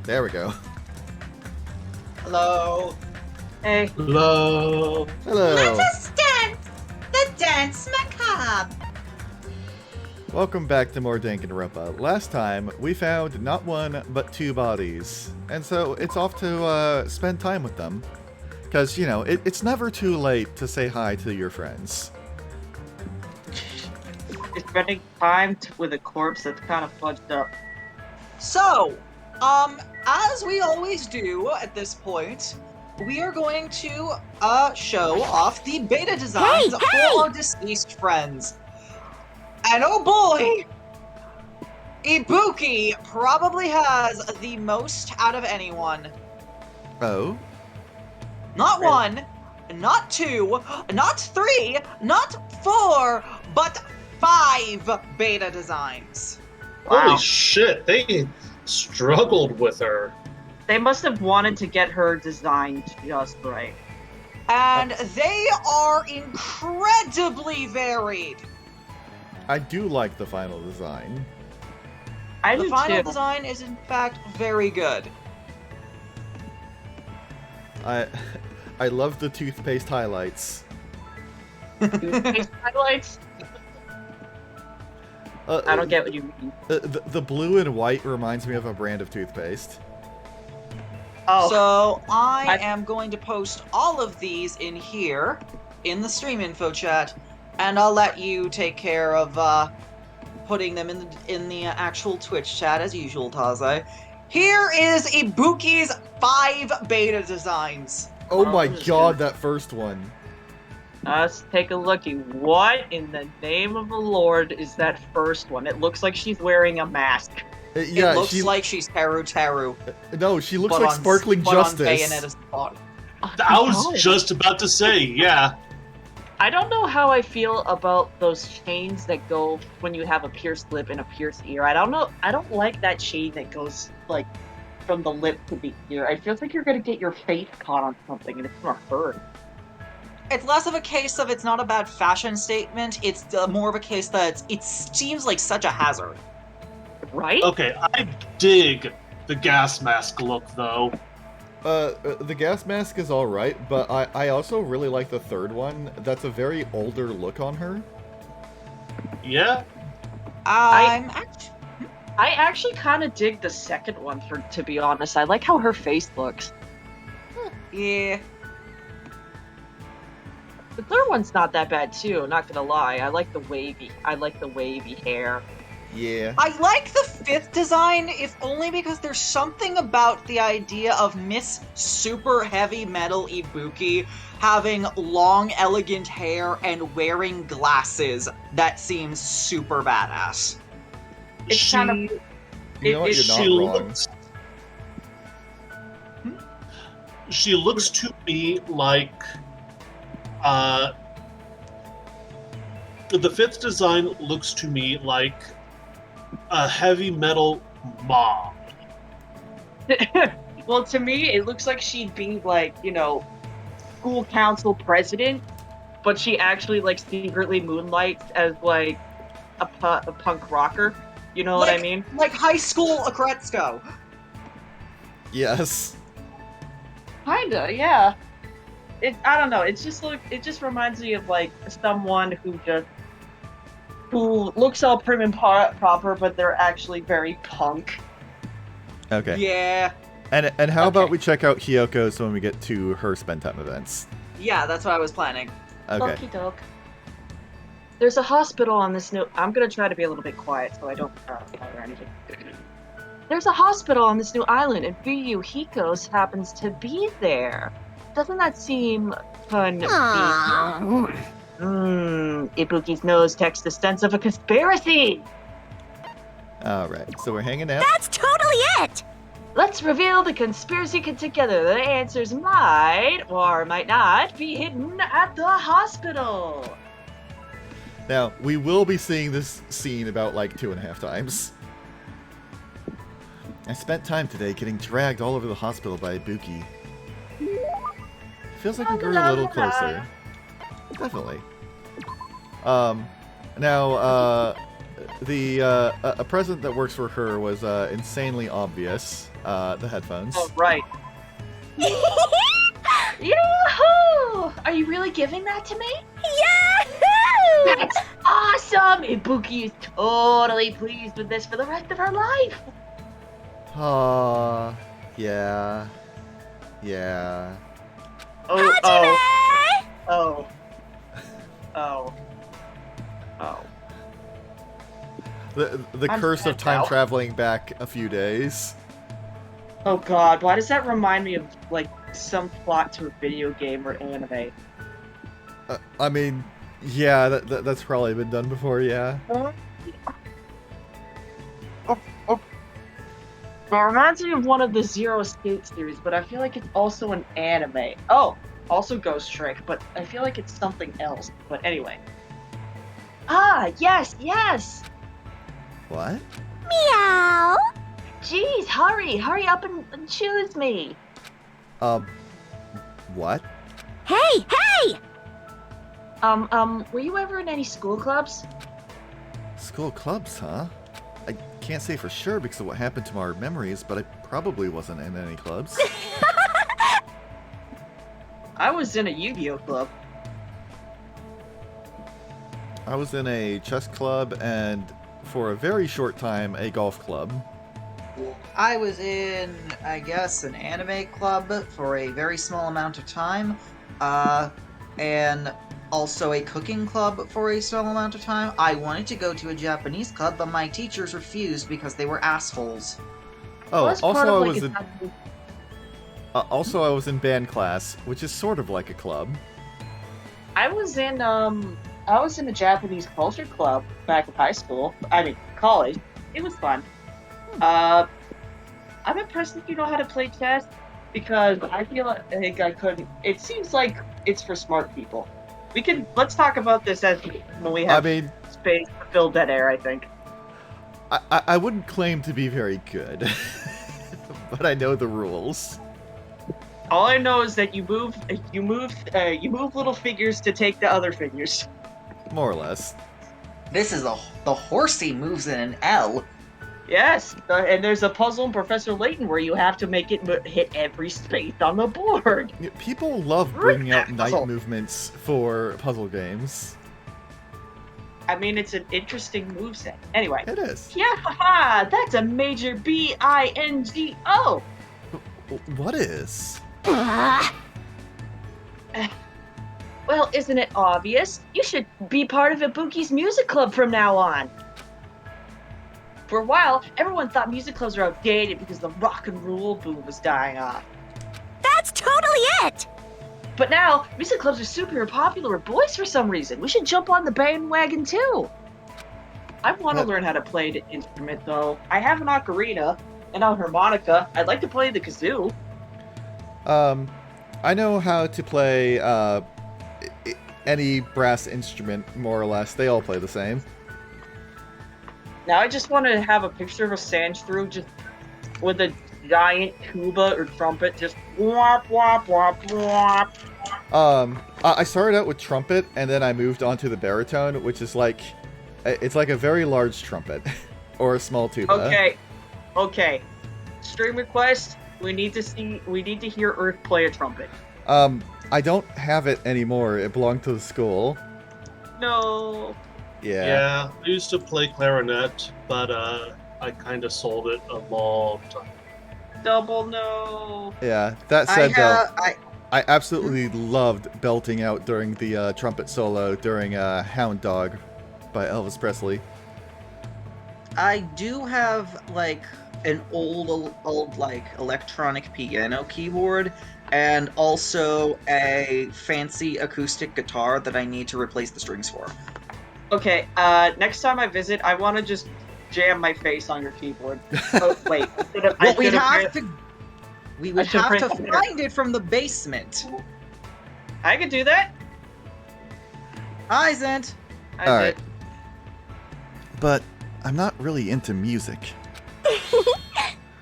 There we go. Hello. Hey. Hello. Hello. Let us dance the dance macabre. Welcome back to more Danganronpa. Last time, we found not one, but 2 bodies. And so, it's off to spend time with them. Because, you know, it's never too late to say hi to your friends. Spending time with a corpse that's kind of fudged up. So, as we always do at this point, we are going to show off the beta designs for our deceased friends. And oh boy, Ibuki probably has the most out of anyone. Oh? Not 1, not 2, not 3, not 4, but 5 beta designs. Wow. Holy shit, they struggled with her. They must have wanted to get her designed just right. And they are incredibly varied. I do like the final design. I The do final too. design is in fact very good. I love the toothpaste highlights. Toothpaste highlights? I don't get what you mean. The blue and white reminds me of a brand of toothpaste. Oh, So I am going to post all of these in here, in the stream info chat, and I'll let you take care of putting them in the actual Twitch chat as usual, Taze. Here is Ibuki's 5 beta designs. Oh Well, my I'm just god, gonna- that first one. let's take a looky. What in the name of the Lord is that first one? It looks like she's wearing a mask. Yeah, It looks like she's Teru. No, she looks but like on- Sparkling but on Justice. Bayonetta's body. I was just about to say, yeah. I don't know how I feel about those chains that go when you have a pierced lip and a pierced ear. I don't know. I don't like that chain that goes like from the lip to the ear. I feel like you're gonna get your face caught on something and it's gonna hurt. It's less of a case of it's not a bad fashion statement. It's more of a case that it seems like such a hazard. Right? Okay, I dig the gas mask look, though. The gas mask is alright, but I also really like the third one. That's a very older look on her. Yeah? I'm I actually kind of dig the second one, to be honest. I like how her face looks. yeah. The third one's not that bad too. Not gonna lie. I like the wavy hair. Yeah. I like the 5th design, if only because there's something about the idea of Miss Super Heavy Metal Ibuki having long, elegant hair and wearing glasses that seems super badass. It's she, kind of. You know what, you're she not wrong. looks... She looks to me like... the 5th design looks to me like a heavy metal mom. Well, to me, it looks like she'd be like, school council president, but she actually like secretly moonlights as like a punk rocker. You know what I mean? Like high school Akretsko. Yes. Kinda, yeah. I don't know. It just reminds me of like someone who looks all prim and proper, but they're actually very punk. Okay. Yeah. And how about we check out Hyoko's when we get to her spend time events? Yeah, that's what I was planning. Okay. Okie doke. There's a hospital on this new. I'm gonna try to be a little bit quiet so I don't bother anything. There's a hospital on this new island, and VU Hikos happens to be there. Doesn't that seem convenient? Ibuki's nose texts the sense of a conspiracy. Alright, so we're hanging out. That's totally it! Let's reveal the conspiracy together. The answers might or might not be hidden at the hospital. Now, we will be seeing this scene about like 2.5 times. I spent time today getting dragged all over the hospital by Ibuki. Feels like we grew a little closer. Definitely. Now, a present that works for her was insanely obvious. The headphones. Oh, right. Yahoo! Are you really giving that to me? Yahoo! That's awesome! Ibuki is totally pleased with this for the rest of her life. Yeah. Yeah. Oh, Hajime! oh. The I'm curse of sad time now. traveling back a few days. Oh god, why does that remind me of, like, some plot to a video game or anime? I mean, yeah, that's probably been done before, yeah. It reminds me of one of the Zero Escape series, but I feel like it's also an anime. Oh, also Ghost Trick, but I feel like it's something else. But anyway. Ah, yes! What? Meow! Jeez, hurry up and choose me. What? Hey! Were you ever in any school clubs? School clubs, huh? I can't say for sure because of what happened to our memories, but I probably wasn't in any clubs. I was in a Yu-Gi-Oh club. I was in a chess club and, for a very short time, a golf club. I was in, I guess, an anime club for a very small amount of time, and also a cooking club for a small amount of time. I wanted to go to a Japanese club, but my teachers refused because they were assholes. Oh, Well, that's part also of, I like, was in, also I was in band class, which is sort of like a club. I was in the Japanese culture club back in high school. I mean, college. It was fun. I'm impressed that you know how to play chess because I feel like I couldn't. It seems like it's for smart people. Let's talk about this when we have space to fill dead air, I think. I wouldn't claim to be very good, but I know the rules. All I know is that you move little figures to take the other figures. More or less. This is the horsey moves in an L. Yes, and there's a puzzle in Professor Layton where you have to make it hit every space on the board. People love bringing out night Puzzle. movements for puzzle games. I mean, it's an interesting moveset. Anyway. It is. Yeah, haha, that's a major bingo. What is? Well, isn't it obvious? You should be part of Ibuki's music club from now on. For a while, everyone thought music clubs were outdated because the rock and roll boom was dying off. That's totally it! But now, music clubs are super popular with boys for some reason. We should jump on the bandwagon too. I want to learn how to play the instrument though. I have an ocarina and a harmonica. I'd like to play the kazoo. I know how to play any brass instrument, more or less. They all play the same. Now I just want to have a picture of a Sandshrew just with a giant tuba or trumpet, just whop whop whop whop. I started out with trumpet, and then I moved on to the baritone, which is like, it's like a very large trumpet, or a small tuba. Okay. Stream request. We need to hear Earth play a trumpet. I don't have it anymore. It belonged to the school. No. Yeah. I used to play clarinet, but I kind of sold it a long time. Double no. Yeah. That said, I absolutely loved belting out during the trumpet solo during Hound Dog by Elvis Presley. I do have, like, an old like, electronic piano keyboard, and also a fancy acoustic guitar that I need to replace the strings for. Okay, next time I visit, I want to just jam my face on your keyboard. Oh, wait. We would have to find it from the basement. I could do that. Hi, Zent. Alright. But I'm not really into music.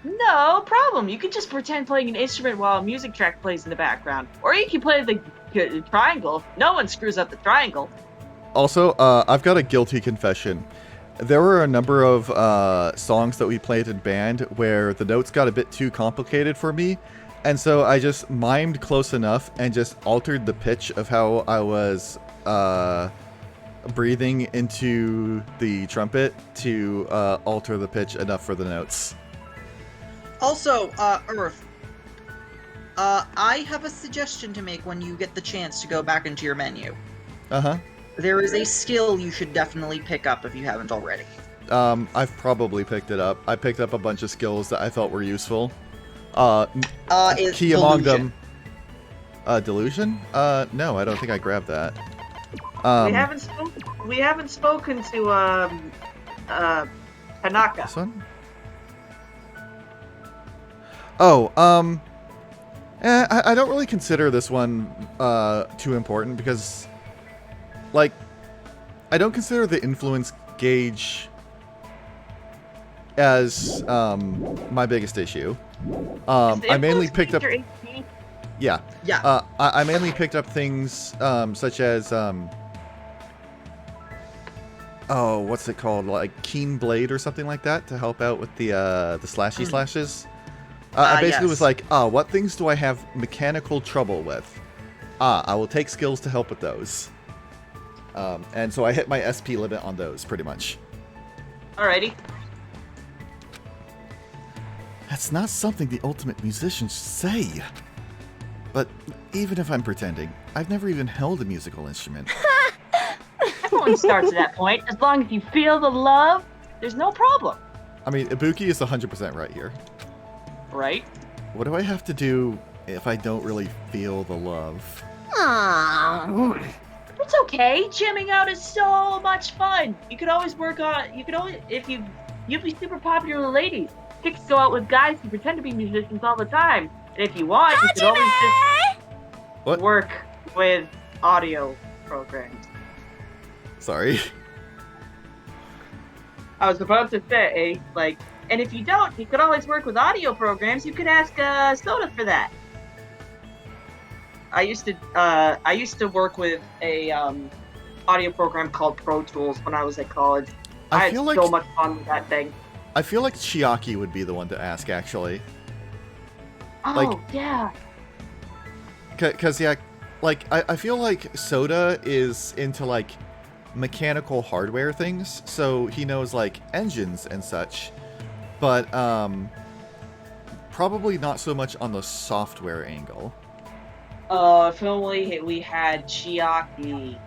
No problem. You can just pretend playing an instrument while a music track plays in the background. Or you can play the triangle. No one screws up the triangle. Also, I've got a guilty confession. there were a number of songs that we played in band where the notes got a bit too complicated for me, and so I just mimed close enough and just altered the pitch of how I was breathing into the trumpet to alter the pitch enough for the notes. Also, Earth, I have a suggestion to make when you get the chance to go back into your menu. Uh-huh. There is a skill you should definitely pick up if you haven't already. I've probably picked it up. I picked up a bunch of skills that I felt were useful. It's Key among Delusion. them. Delusion? No, I don't think I grabbed that. We haven't spoken to Tanaka. This one? Oh, I don't really consider this one too important because, like, I don't consider the influence gauge as my biggest issue. I mainly picked up. Yeah. Yeah. I mainly picked up things such as oh, what's it called? Like Keen Blade or something like that to help out with the slashy slashes. I basically was like, what things do I have mechanical trouble with? I will take skills to help with those. And so I hit my SP limit on those, pretty much. Alrighty. That's not something the ultimate musician should say. But even if I'm pretending, I've never even held a musical instrument. Everyone starts at that point. As long as you feel the love, there's no problem. I mean, Ibuki is 100% right here. Right? What do I have to do if I don't really feel the love? Aww. It's okay. Jamming out is so much fun. You could always work on. You could always, if you'd be super popular with ladies. Chicks go out with guys who pretend to be musicians all the time. And if you want, you could always just What? work with audio programs. Sorry. I was about to say, like, and if you don't, you could always work with audio programs. You could ask Soda for that. I used to work with a audio program called Pro Tools when I was at college. I had so much fun with that thing. I feel like Chiaki would be the one to ask, actually. Oh, Like- yeah. Because, yeah, like, I feel like Soda is into, like, mechanical hardware things, so he knows, like, engines and such, but, probably not so much on the software angle. If only we had Chiaki.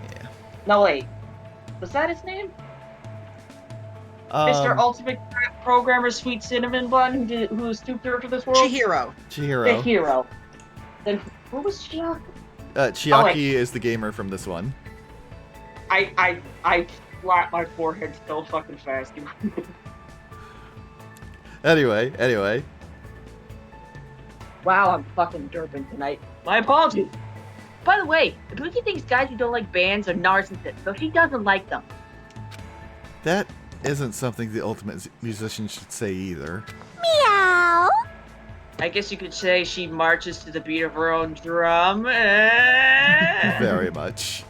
Yeah. No, wait. Was that his name? Mr. Ultimate Programmer Sweet Cinnamon Bun, who stooped over this world? Chihiro. Chihiro. The hero. Then who was Chiaki? Chiaki is the gamer from this one. I slapped my forehead so fucking fast. Anyway. Wow, I'm fucking derping tonight. My apologies. By the way, Ibuki thinks guys who don't like bands are narcissists, so she doesn't like them. That isn't something the ultimate musician should say either. Meow. I guess you could say she marches to the beat of her own drum. Very much.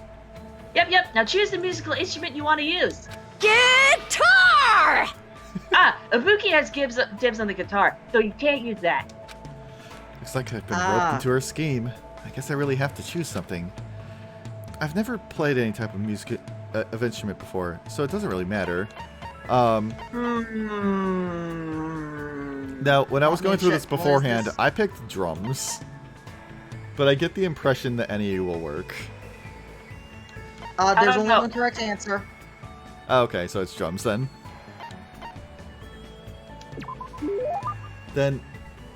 Yep. Now choose the musical instrument you want to use. Guitar. Ibuki has dibs on the guitar, so you can't use that. Looks like I've been roped into her scheme. I guess I really have to choose something. I've never played any type of music of instrument before, so it doesn't really matter. Now, when I was going through this beforehand, I picked drums, but I get the impression that any will work. There's only one correct answer. Okay, so it's drums then. Then,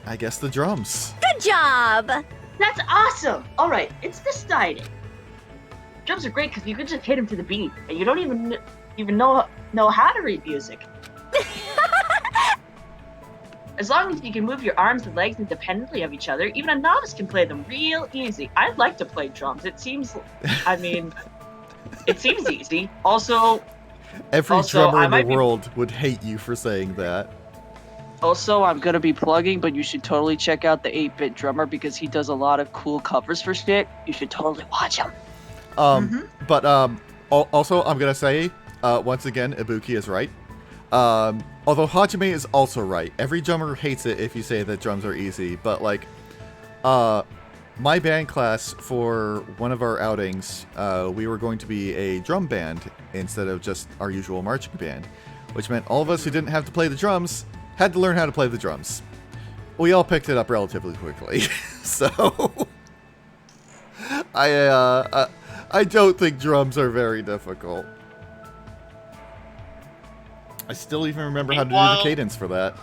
I guess the drums. Good job. That's awesome! Alright, it's decided. Drums are great because you can just hit them to the beat, and you don't even know how to read music. As long as you can move your arms and legs independently of each other, even a novice can play them real easy. I'd like to play drums. It seems easy. Also, Every drummer in the world would hate you for saying that. Also, I'm gonna be plugging, but you should totally check out the 8-Bit Drummer because he does a lot of cool covers for shit. You should totally watch him. But Also, I'm gonna say, once again, Ibuki is right. Although Hajime is also right. Every drummer hates it if you say that drums are easy, but like, my band class for one of our outings, we were going to be a drum band instead of just our usual marching band, which meant all of us who didn't have to play the drums had to learn how to play the drums. We all picked it up relatively quickly, so I don't think drums are very difficult. I still even remember how to do the cadence for that.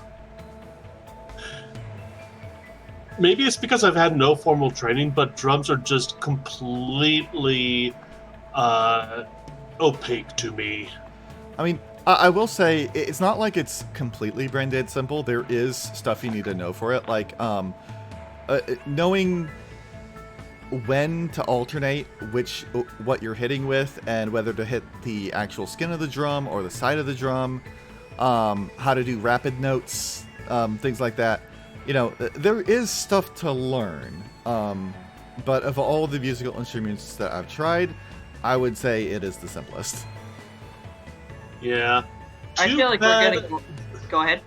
Maybe it's because I've had no formal training, but drums are just completely opaque to me. I mean, I will say, it's not like it's completely brain dead simple. There is stuff you need to know for it, like knowing when to alternate what you're hitting with, and whether to hit the actual skin of the drum or the side of the drum, how to do rapid notes, things like that. You know, there is stuff to learn, but of all the musical instruments that I've tried, I would say it is the simplest. Yeah. I feel like we're gonna go ahead.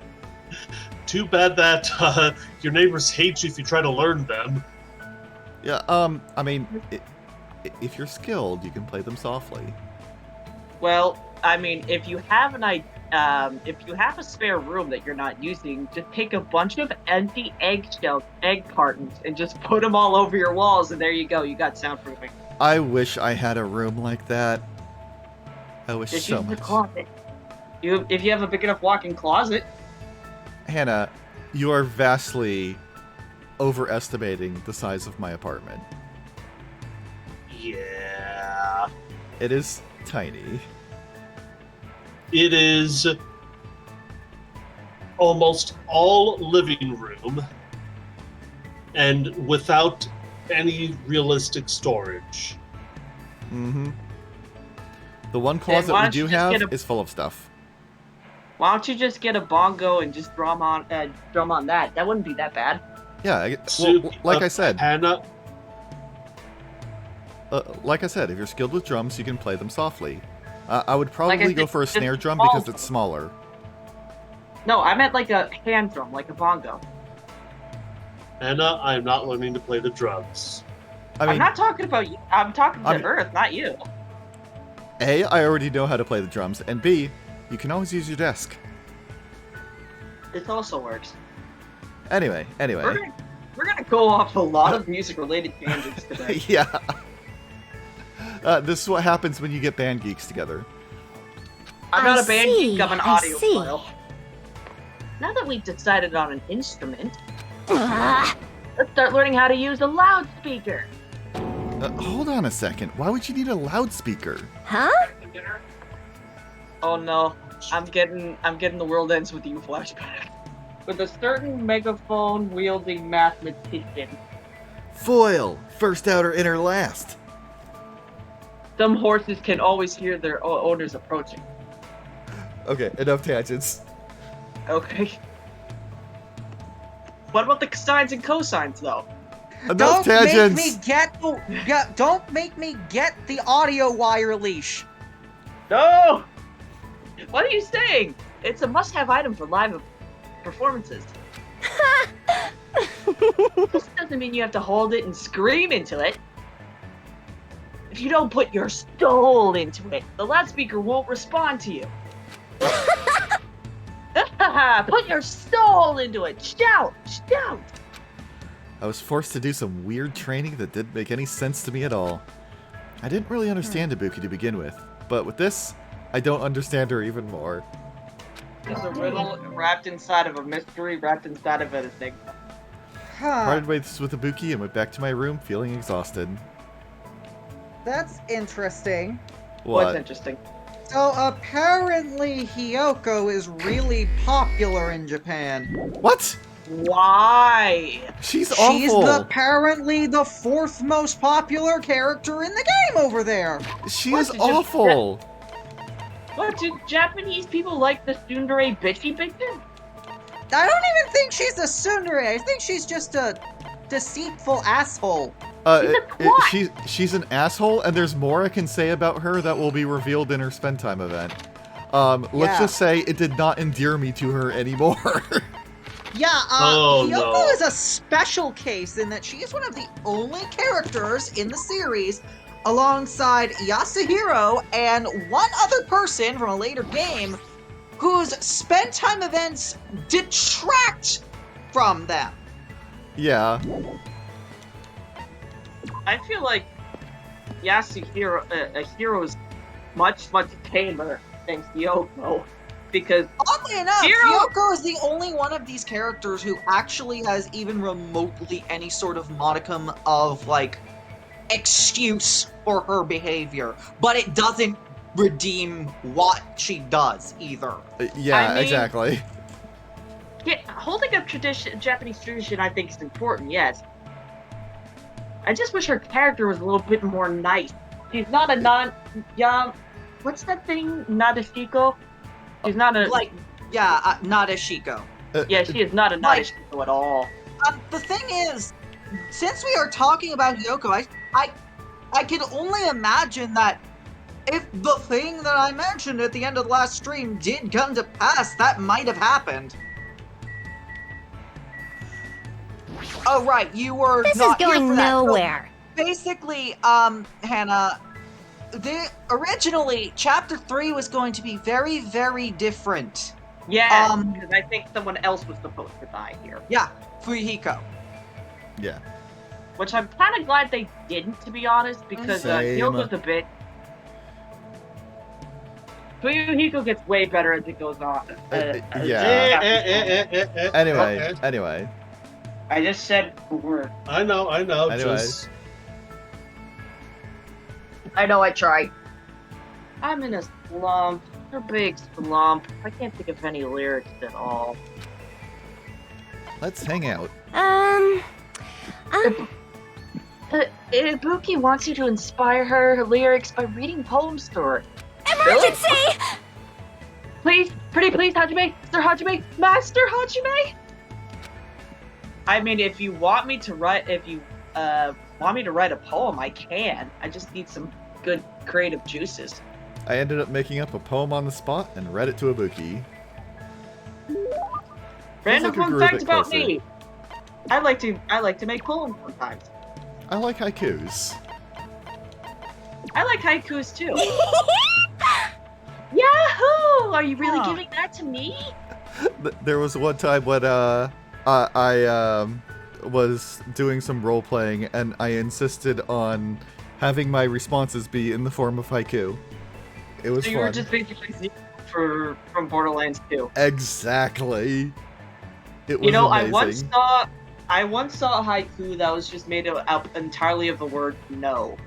Too bad that your neighbors hate you if you try to learn them. Yeah, I mean, if you're skilled, you can play them softly. Well, I mean, if you have if you have a spare room that you're not using, just take a bunch of empty egg cartons and just put them all over your walls, and there you go. You got soundproofing. I wish I had a room like that. I wish Just so use the much. closet. If you have a big enough walk-in closet. Hannah, you are vastly overestimating the size of my apartment. Yeah. It is tiny. It is almost all living room and without any realistic storage. Mm-hmm. The one closet why we don't do you just have get a- is full of stuff. Why don't you just get a bongo and just drum on that? That wouldn't be that bad. Yeah, So, well, like I said, Hannah, if you're skilled with drums, you can play them softly. I would probably Like I go said, for a just snare drum small because it's smaller. No, I meant like a hand drum, like a bongo. Hannah, I'm not learning to play the drums. I mean, I'm not talking about you. I'm talking to I mean- Earth, not you. A, I already know how to play the drums, and B, you can always use your desk. It also works. Anyway. We're gonna go off a lot of music-related tangents today. Yeah. This is what happens when you get band geeks together. I'm not I a band see, geek, I'm an I audio see. file. Now that we've decided on an instrument, Ah, let's start learning how to use a loudspeaker. Hold on a second. Why would you need a loudspeaker? huh? Oh no, I'm getting the world ends with you flashback. With a certain megaphone-wielding mathematician, Foil! First outer, inner last. some horses can always hear their owners approaching. Okay, enough tangents. Okay. What about the sines and cosines, though? Enough Don't tangents! don't make me get the audio wire leash. No! What are you saying? It's a must-have item for live performances. This doesn't mean you have to hold it and scream into it. If you don't put your soul into it, the loudspeaker won't respond to you. Put your soul into it. Shout! Shout! I was forced to do some weird training that didn't make any sense to me at all. I didn't really understand Ibuki to begin with, but with this, I don't understand her even more. It's a riddle wrapped inside of a mystery, wrapped inside of an enigma. Parted ways with Ibuki and went back to my room feeling exhausted. That's interesting. What's What? interesting? So apparently Hiyoko is really popular in Japan. What? Why? She's She's awful. apparently the fourth most popular character in the game over there. She What, is did you- awful. What, do Japanese people like the tsundere bitchy bitches? I don't even think she's a tsundere. I think she's just a deceitful asshole. She's a twat. She's an asshole, and there's more I can say about her that will be revealed in her spend time event. Let's Yeah. just say it did not endear me to her anymore. Yeah, Oh, Yoko no. is a special case in that she is one of the only characters in the series, alongside Yasuhiro and one other person from a later game, whose spend time events detract from them. Yeah. I feel like Yasuhiro is much tamer than Yoko, because Oddly enough, Hiro- Yoko is the only one of these characters who actually has even remotely any sort of modicum of, like, excuse for her behavior. But it doesn't redeem what she does, either. Yeah, I mean- exactly. yeah, holding up Japanese tradition, I think, is important. Yes. I just wish her character was a little bit more nice. She's not a what's that thing? Nadeshiko? She's not a Like, yeah, not Ashiko. yeah. She is not a like- Nadeshiko at all. The thing is, since we are talking about Yoko, I can only imagine that if the thing that I mentioned at the end of the last stream did come to pass, that might have happened. Oh, right, you were This is not here going for that. So nowhere. basically, Hannah, originally, Chapter 3 was going to be very, very different. Yeah, because I think someone else was supposed to die here. Yeah, Fuyuhiko. Yeah. Which I'm kind of glad they didn't, to be honest, because Same. Hyogo's a bit. Fuyuhiko gets way better as it goes on. Yeah. Anyway, Okay. anyway. I just said a word. I know. Anyway. Just I know I tried. I'm in a slump. A big slump. I can't think of any lyrics at all. Let's hang out. Ibuki wants you to inspire her lyrics by reading poems to her. Emergency! Please, pretty please, Hajime! Mr. Hajime! Master Hajime! I mean, if you want me to write a poem, I can. I just need some good creative juices. I ended up making up a poem on the spot and read it to Ibuki. Random like we fun grew a fact bit about closer. me. I like to make poems sometimes. I like haikus. I like haikus too. Yahoo! Are you really Huh. giving that to me? There was one time when I was doing some role playing and I insisted on having my responses be in the form of haiku. It was So you fun. were just basically Zero from Borderlands 2. Exactly. It was You know, amazing. I once saw a haiku that was just made up entirely of the word no.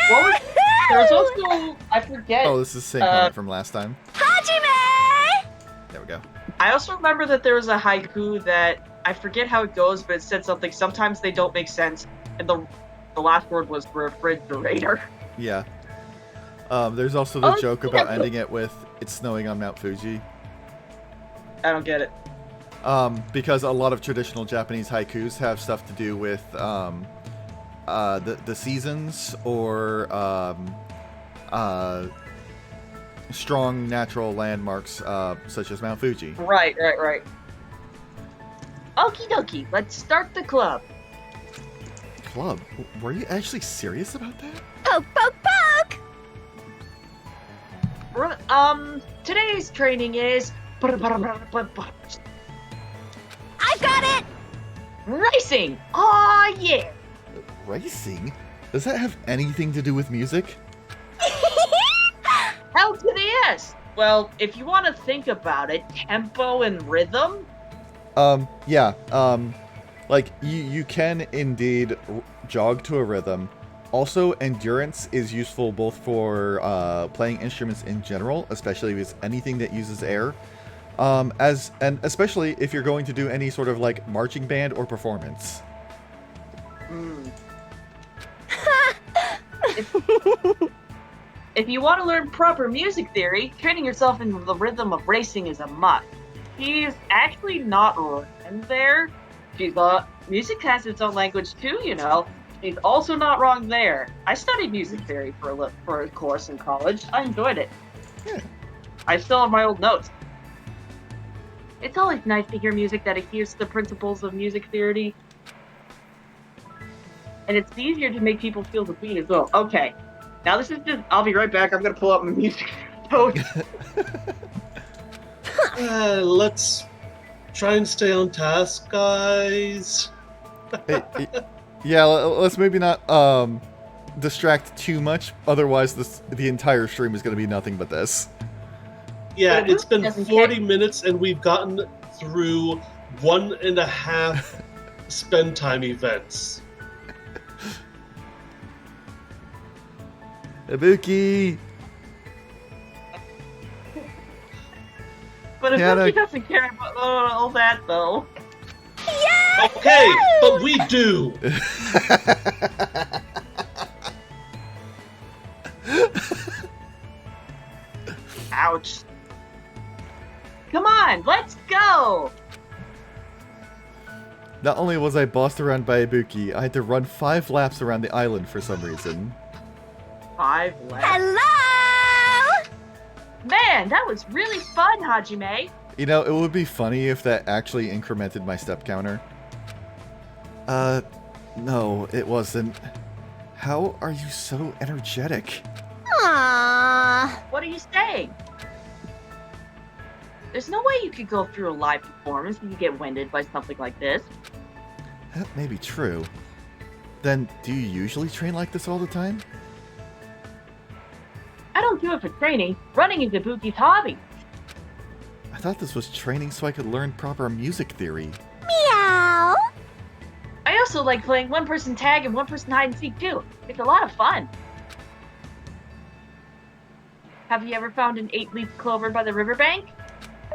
What was, there was also, I forget. Oh, this is the same comment from last time. Hajime! There we go. I also remember that there was a haiku that I forget how it goes, but it said something. Sometimes they don't make sense, and the last word was refrigerator. Yeah. There's also the Oh, joke yeah. about ending it with "It's snowing on Mount Fuji," I don't get it. because a lot of traditional Japanese haikus have stuff to do with the seasons or strong natural landmarks such as Mount Fuji. Right. Okie dokie, let's start the club. Club? Were you actually serious about that? Poke, poke, poke! Today's training is I've got it! racing. Aw, yeah. Racing? Does that have anything to do with music? Hell to the yes. Well, if you want to think about it, tempo and rhythm. Yeah. Like you can indeed jog to a rhythm. Also, endurance is useful both for playing instruments in general, especially if it's anything that uses air, and especially if you're going to do any sort of like marching band or performance. If you want to learn proper music theory, training yourself in the rhythm of racing is a must. She's actually not written there. She's music has its own language too, you know. He's also not wrong there. I studied music theory for a course in college. I enjoyed it. Yeah. I still have my old notes. It's always nice to hear music that adheres to the principles of music theory. And it's easier to make people feel the beat as well. Okay. Now this is just, I'll be right back. I'm going to pull up my music notes. Let's try and stay on task, guys. Yeah, let's maybe not distract too much. Otherwise, the entire stream is going to be nothing but this. Yeah, But it's been doesn't 40 minutes and we've gotten through 1.5 spend time events. Ibuki! But Yeah, Ibuki doesn't care about all that, though. Okay, but we do. Ouch. Come on, let's go! Not only was I bossed around by Ibuki, I had to run 5 laps around the island for some reason. 5 laps. Hello! Man, that was really fun, Hajime. You know, it would be funny if that actually incremented my step counter. No, it wasn't. How are you so energetic? Aww. What are you saying? There's no way you could go through a live performance and you get winded by something like this. That may be true. Then, do you usually train like this all the time? I don't do it for training. Running is Ibuki's hobby. I thought this was training so I could learn proper music theory. Meow. I also like playing one-person tag and one-person hide-and-seek too. It's a lot of fun. Have you ever found an 8-leaf clover by the riverbank?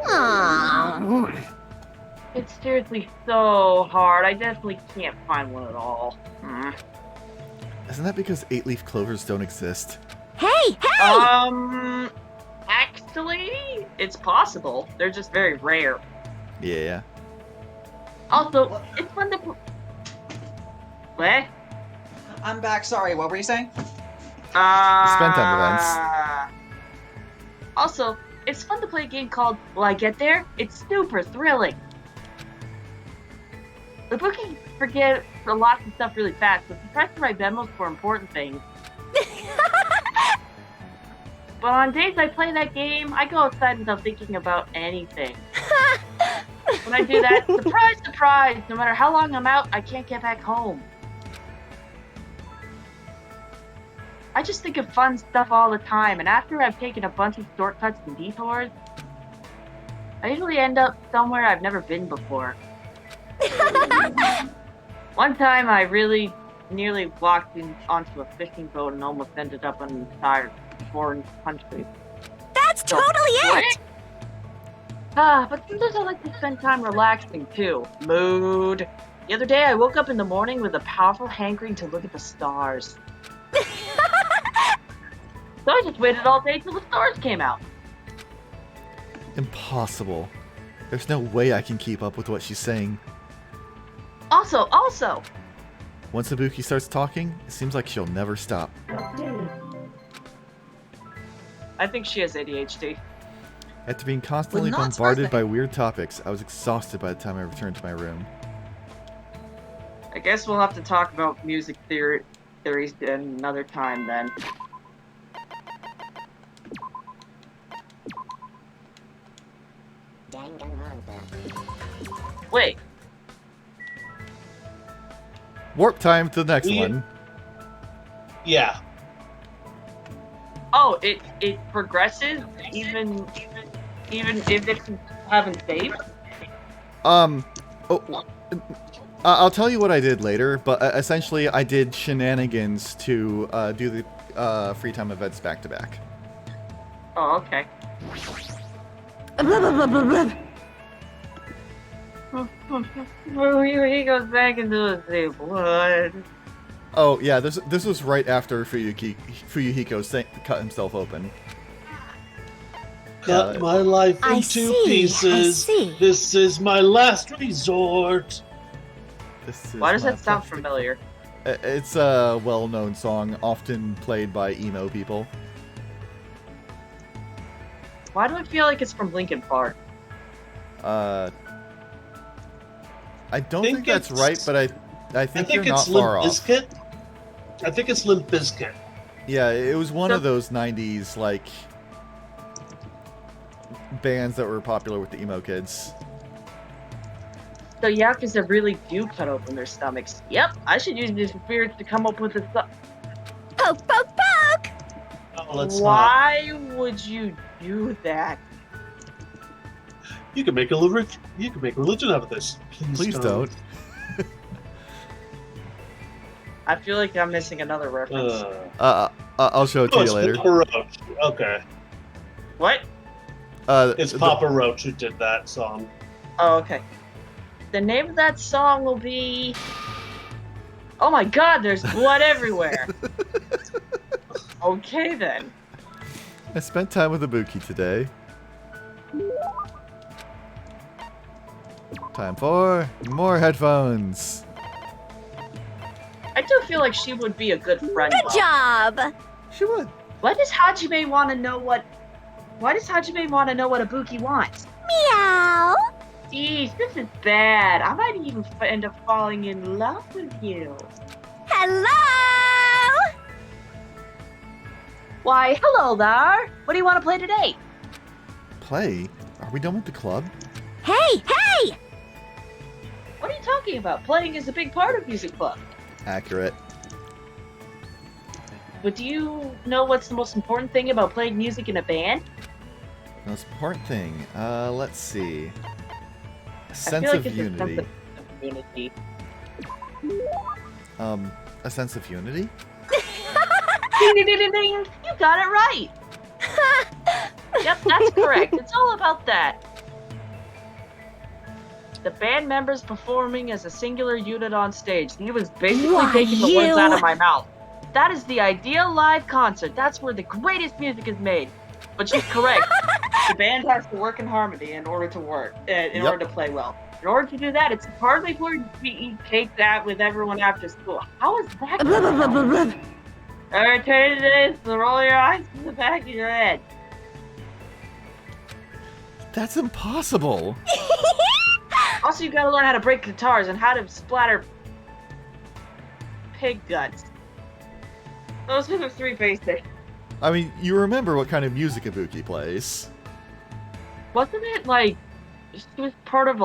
Aww. It's seriously so hard. I definitely can't find one at all. Isn't that because 8-leaf clovers don't exist? Hey, hey! Actually, it's possible. They're just very rare. Yeah. Also, it's fun to... What? I'm back. Sorry, what were you saying? Spend time events. Also, it's fun to play a game called Will I Get There? It's super thrilling. The bookie forget a lot of stuff really fast, so he tries to write memos for important things. But on days I play that game, I go outside without thinking about anything. When I do that, surprise, surprise, no matter how long I'm out, I can't get back home. I just think of fun stuff all the time, and after I've taken a bunch of shortcuts and detours, I usually end up somewhere I've never been before. One time I really nearly walked onto a fishing boat and almost ended up in an entire foreign country. That's totally it! But sometimes I like to spend time relaxing too. Mood. The other day I woke up in the morning with a powerful hankering to look at the stars. So I just waited all day till the stars came out. Impossible. There's no way I can keep up with what she's saying. Also, Once Ibuki starts talking, it seems like she'll never stop. I think she has ADHD. After being constantly Would not bombarded surprise by weird topics, I was exhausted by the time I returned to my room. I guess we'll have to talk about music theories another time then. Wait, Warp time to the next We- one. Yeah. oh, it progresses even if it's haven't saved? I'll tell you what I did later, but essentially I did shenanigans to do the free time events back to back. Oh, okay. He goes back into the sea. What? Oh yeah, this was right after Fuyuhiko cut himself open. Cut my life I into see, I pieces. see. This is my last resort. This is Why does my that sound plastic- familiar? It's a well-known song, often played by emo people. Why do I feel like it's from Linkin Park? I don't think that's right, but I think you're not it's far Limp off. Bizkit. I think it's Limp Bizkit. Yeah, it was one of those 90s, like, bands that were popular with the emo kids. So yakuza really do cut open their stomachs. Yep, I should use these spirits to come up with a Poke, poke, poke! Oh, let's not. Why would you do that? You can make religion out of this. Please don't. I feel like I'm missing another reference. I'll show it to Oh, you it's later. Papa Roach. Okay. What? It's Papa Roach who did that song. Oh, okay. The name of that song will be... Oh my god, there's blood everywhere! Okay then. I spent time with Ibuki today. Time for more headphones. I do feel like she would be a good friend. Good though. job! She would. Why does Hajime want to know what Ibuki wants? Meow! Jeez, this is bad. I might even end up falling in love with you. Hello! Why, hello there. What do you want to play today? Play? Are we done with the club? Hey, hey! What are you talking about? Playing is a big part of Music Club. Accurate. But do you know what's the most important thing about playing music in a band? Most important thing. Let's see. A I sense feel of like it's unity. a sense of unity. A sense of unity? Ding, ding, ding, ding, ding. You got it right. Yep, that's correct. It's all about that. The band members performing as a singular unit on stage. He was basically Why, taking the words you- out of my mouth. That is the ideal live concert. That's where the greatest music is made. But she's correct. The band has to work in harmony in order to work, in order to play well. In order to do that, it's hardly important to eat cake that with everyone after school. How is that Blah, blah, blah, blah, going blah. Alright, tell you this, so roll your eyes to the back of your head. That's impossible. Also, you gotta learn how to break guitars and how to splatter pig guts. Those are the three basics. I mean, you remember what kind of music Ibuki plays. Wasn't it like she was part of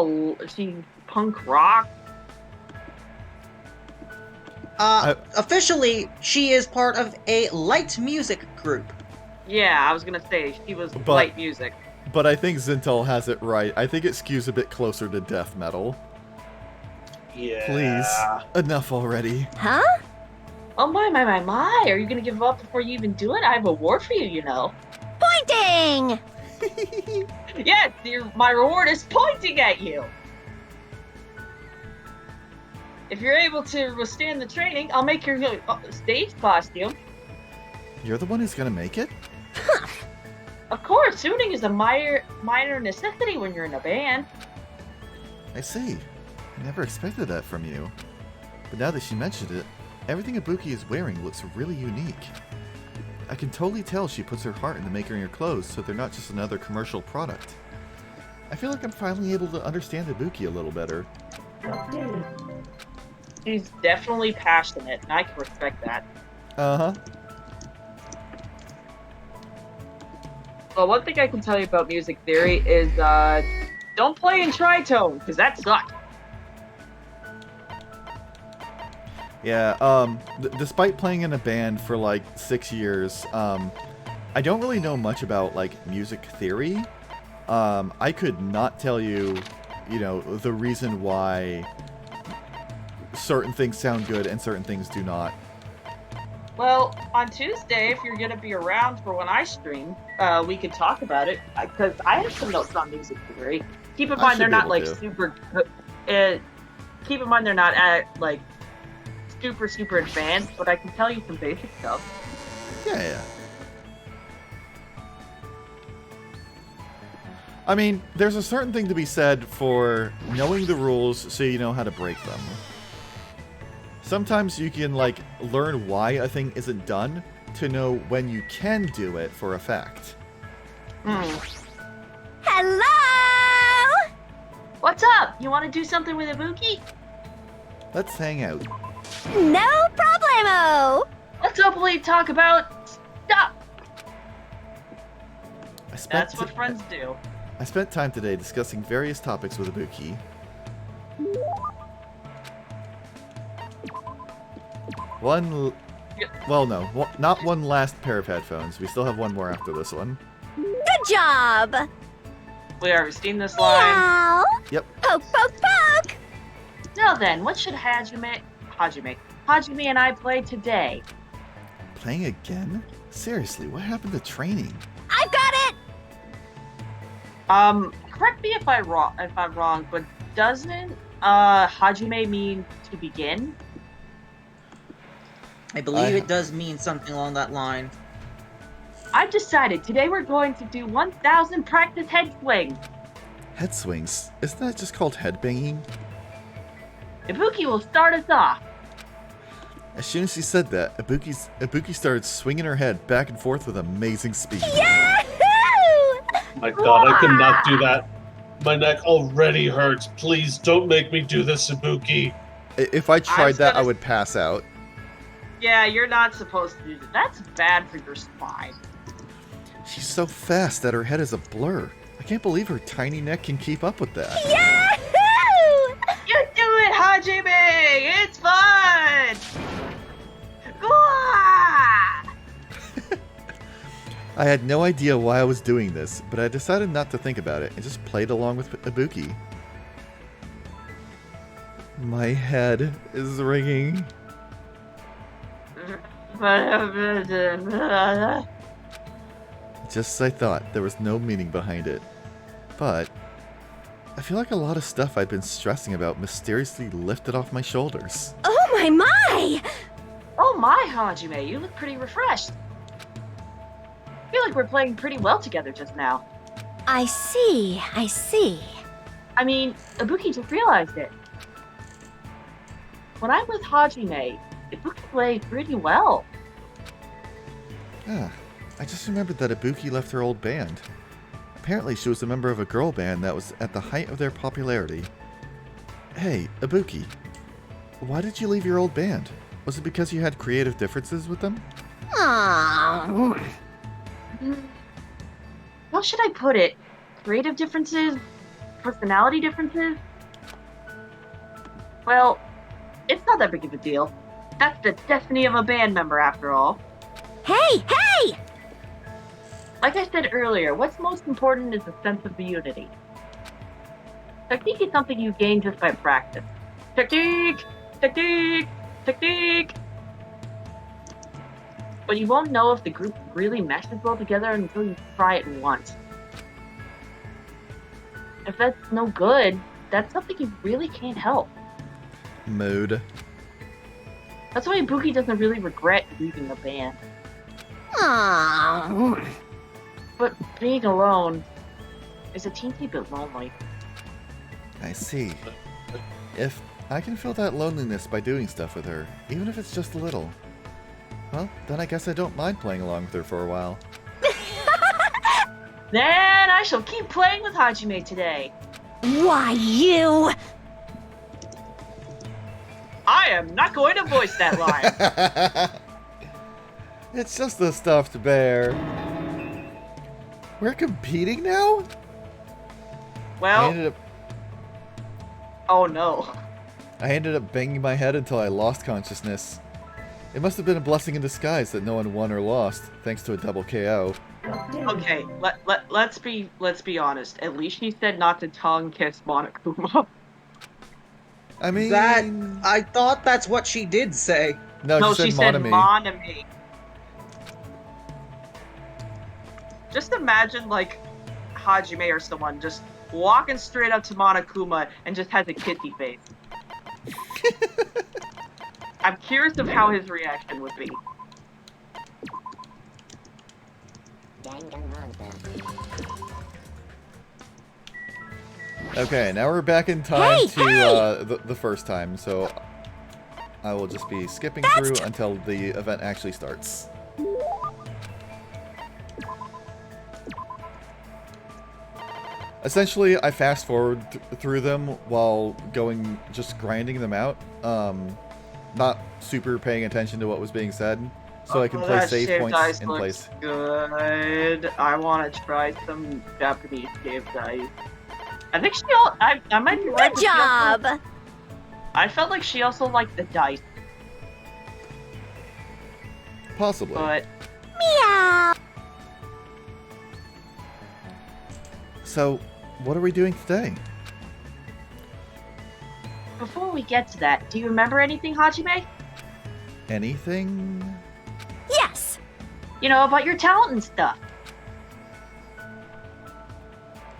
punk rock? Officially, she is part of a light music group. Yeah, I was gonna say she was But- light music. But I think Zintel has it right. I think it skews a bit closer to death metal. Yeah. Please. Enough already. Huh? Oh my! Are you gonna give up before you even do it? I have a reward for you, you know. Pointing! Yes, my reward is pointing at you. If you're able to withstand the training, I'll make your stage costume. You're the one who's gonna make it? Of course, suiting is a minor necessity when you're in a band. I see. I never expected that from you. But now that she mentioned it, everything Ibuki is wearing looks really unique. I can totally tell she puts her heart into making her clothes so they're not just another commercial product. I feel like I'm finally able to understand Ibuki a little better. She's definitely passionate, and I can respect that. Uh-huh. Well, one thing I can tell you about music theory is, don't play in tritone, because that sucks. Yeah, despite playing in a band for like 6 years, I don't really know much about like music theory. I could not tell you, the reason why certain things sound good and certain things do not. Well, on Tuesday, if you're gonna be around for when I stream, we could talk about it, because I have some notes on music theory. Keep in I mind should they're be not able like to. super. Keep in mind they're not at like super advanced, but I can tell you some basic stuff. Yeah. I mean, there's a certain thing to be said for knowing the rules so you know how to break them. Sometimes you can, like, learn why a thing isn't done to know when you can do it for effect. Hello? What's up? You want to do something with Ibuki? Let's hang out. No problemo. Let's openly talk about stuff. That's what t- friends do. I spent time today discussing various topics with Ibuki. Not one last pair of headphones. We still have one more after this one. Good job. We already seen this line. Meow. Yep. Poke, poke, poke. Now then, what should Hajime and I play today? Playing again? Seriously, what happened to training? I've got it. Correct me if I'm wrong, but doesn't Hajime mean to begin? I believe it does mean something along that line. I've decided today we're going to do 1,000 practice head swings. Head swings? Isn't that just called headbanging? Ibuki will start us off. As soon as she said that, Ibuki started swinging her head back and forth with amazing speed. Yahoo! My God, I cannot do that. My neck already hurts. Please don't make me do this, Ibuki. If I tried that, I gonna- would pass out. Yeah, you're not supposed to do that. That's bad for your spine. She's so fast that her head is a blur. I can't believe her tiny neck can keep up with that. Yahoo! You do it, Hajime! It's fun! Gwah! I had no idea why I was doing this, but I decided not to think about it and just played along with Ibuki. My head is ringing. Just as I thought, there was no meaning behind it. But I feel like a lot of stuff I've been stressing about mysteriously lifted off my shoulders. Oh my my! Oh my, Hajime, you look pretty refreshed. I feel like we're playing pretty well together just now. I see. I mean, Ibuki just realized it. When I'm with Hajime, Ibuki plays pretty well. Ah, I just remembered that Ibuki left her old band. Apparently she was a member of a girl band that was at the height of their popularity. Hey, Ibuki, why did you leave your old band? Was it because you had creative differences with them? Aww. How should I put it? Creative differences? Personality differences? Well, it's not that big of a deal. That's the destiny of a band member, after all. Hey! Like I said earlier, what's most important is a sense of unity. Technique is something you gain just by practice. Technique! Technique! Technique! But you won't know if the group really meshes well together until you try it once. If that's no good, that's something you really can't help. Mood. That's why Ibuki doesn't really regret leaving the band. Aww. But being alone is a teensy bit lonely. I see. If I can feel that loneliness by doing stuff with her, even if it's just a little, well, then I guess I don't mind playing along with her for a while. Then I shall keep playing with Hajime today. Why you? I am not going to voice that line. It's just a stuffed bear. We're competing now? I Well, ended oh no. up banging my head until I lost consciousness. It must have been a blessing in disguise that no one won or lost, thanks to a double KO. Okay, let's be honest. At least she said not to tongue kiss Monokuma. I mean... I thought that's what she did say. No, She said Monami. Just imagine, like, Hajime or someone just walking straight up to Monokuma and just has a kissy face. I'm curious of how his reaction would be. Okay, now we're back in time Hey, to the first time, so I will just be skipping That's through until the event actually starts. Essentially, I fast forward through them while just grinding them out. Not super paying attention to what was being said, so I can place that save shaved points ice in looks place. Good. I want to try some Japanese shaved ice. I think I might be right. Good job! I felt like she also liked the dice, Possibly. but Meow! So, what are we doing today? before we get to that, do you remember anything, Hajime? Anything? Yes! You know, about your talent and stuff.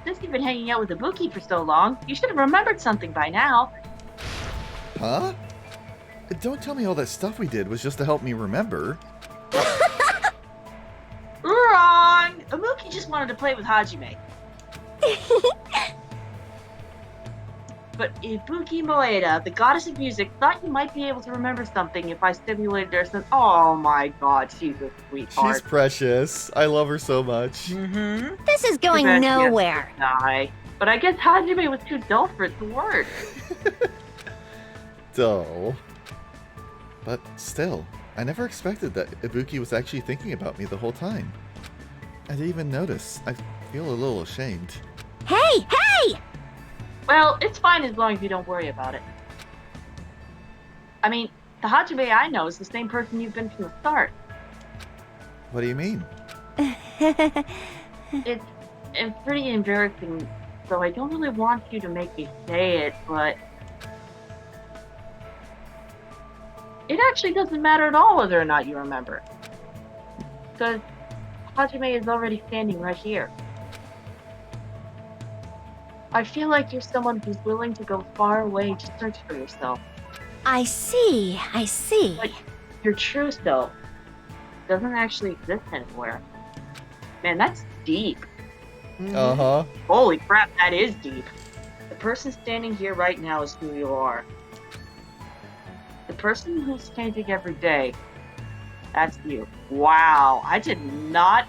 Since you've been hanging out with Ibuki for so long, you should have remembered something by now. Huh? Don't tell me all that stuff we did was just to help me remember. Wrong! Ibuki just wanted to play with Hajime. But Ibuki Moeda, the goddess of music, thought you might be able to remember something if I stimulated her sense. Oh my god, she's a sweetheart. She's precious. I love her so much. Mm-hmm. This is going Too bad she has to nowhere. die. But I guess Hajime was too dull for it to work. Dull. But still, I never expected that Ibuki was actually thinking about me the whole time. I didn't even notice. I feel a little ashamed. Hey! Hey! Well, it's fine as long as you don't worry about it. I mean, the Hajime I know is the same person you've been from the start. What do you mean? It's pretty embarrassing, so I don't really want you to make me say it, but it actually doesn't matter at all whether or not you remember. Because Hajime is already standing right here. I feel like you're someone who's willing to go far away to search for yourself. I see, I see. But your true self doesn't actually exist anywhere. Man, that's deep. Uh-huh. Holy crap, that is deep. The person standing here right now is who you are. The person who's changing every day, that's you. Wow, I did not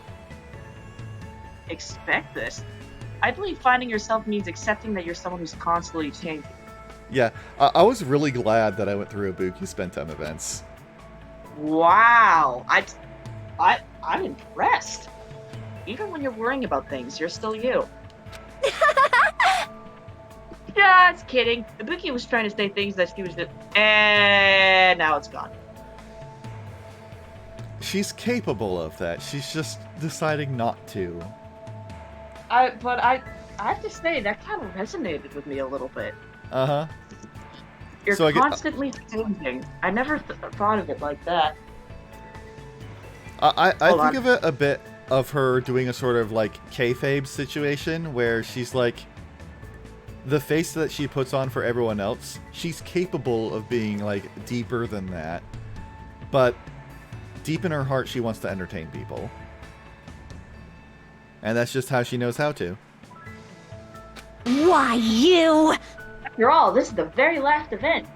expect this. I believe finding yourself means accepting that you're someone who's constantly changing. Yeah, I was really glad that I went through Ibuki's spend time events. Wow, I'm impressed. Even when you're worrying about things, you're still you. Just kidding. Ibuki was trying to say things that she was just, and now it's gone. She's capable of that. She's just deciding not to. But I have to say that kind of resonated with me a little bit. Uh-huh. You're So I get- constantly changing. I never thought of it like that. I Hold think on. of it a bit of her doing a sort of like kayfabe situation where she's like the face that she puts on for everyone else. She's capable of being like deeper than that, but deep in her heart, she wants to entertain people, and that's just how she knows how to. Why, you! After all, this is the very last event.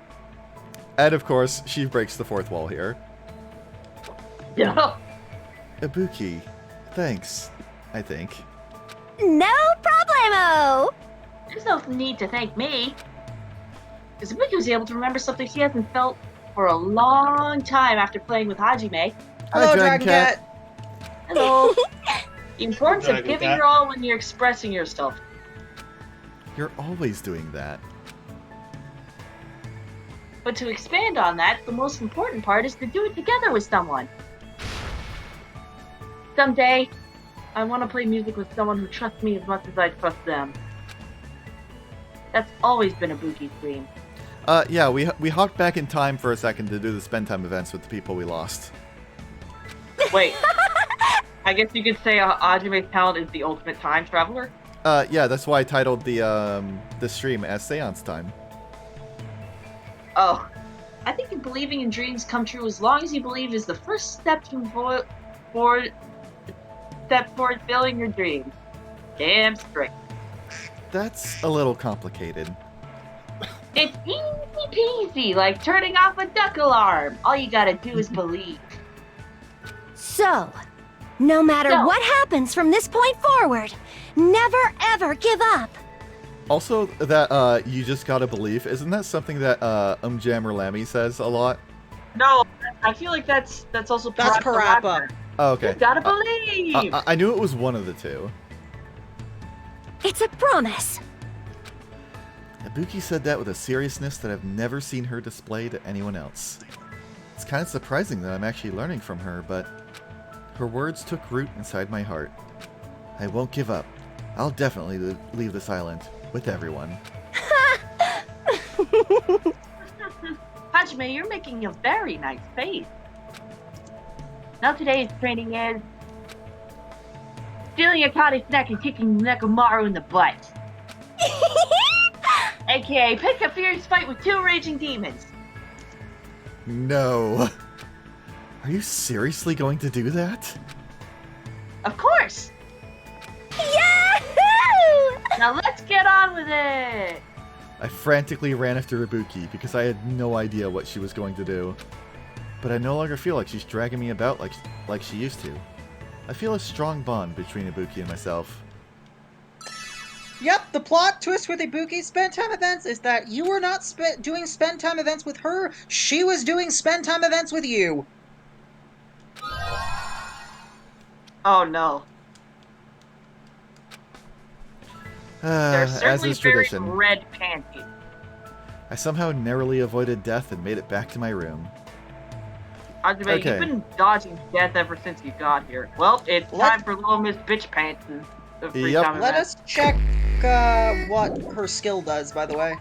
And of course, she breaks the fourth wall here. No. Ibuki, thanks. I think. No problemo! There's no need to thank me. Because Ibuki was able to remember something she hasn't felt for a long time after playing with Hajime. Hello, Dragon Cat. Hello. The importance of Dragon giving Cat. your all when you're expressing yourself. You're always doing that. But to expand on that, the most important part is to do it together with someone. Someday, I want to play music with someone who trusts me as much as I trust them. That's always been Ibuki's dream. Yeah, we hopped back in time for a second to do the spend time events with the people we lost. Wait. I guess you could say Hajime's talent is the ultimate time traveler? Yeah, that's why I titled the stream as Seance Time. Oh. I think believing in dreams come true as long as you believe is the first step toward fulfilling your dreams. Damn straight. That's a little complicated. It's easy peasy, like turning off a duck alarm. All you gotta do is believe. So, no matter So- what happens from this point forward, never ever give up. Also, that you just gotta believe, isn't that something that Jammer Lammy says a lot? No, I feel like that's also That's Parappa. Parappa. Oh, okay. You gotta believe. I knew it was one of the two. It's a promise. Ibuki said that with a seriousness that I've never seen her display to anyone else. It's kind of surprising that I'm actually learning from her, but her words took root inside my heart. I won't give up. I'll definitely leave this island with everyone. Hajime, you're making a very nice face. Now today's training is stealing Akane's neck and kicking Nekomaru in the butt. AKA pick a fierce fight with 2 raging demons. No. Are you seriously going to do that? Of course. Yahoo! Now let's get on with it. I frantically ran after Ibuki because I had no idea what she was going to do. But I no longer feel like she's dragging me about like she used to. I feel a strong bond between Ibuki and myself. Yep, the plot twist with Ibuki's spend time events is that you were not doing spend time events with her, she was doing spend time events with you. Oh no. They're As certainly is very tradition, red panties. I somehow narrowly avoided death and made it back to my room. Hajime, Okay. you've been dodging death ever since you got here. Well, it's time for Little Miss Bitch Pants and the free Yep. time Let event. us check what her skill does, by the way.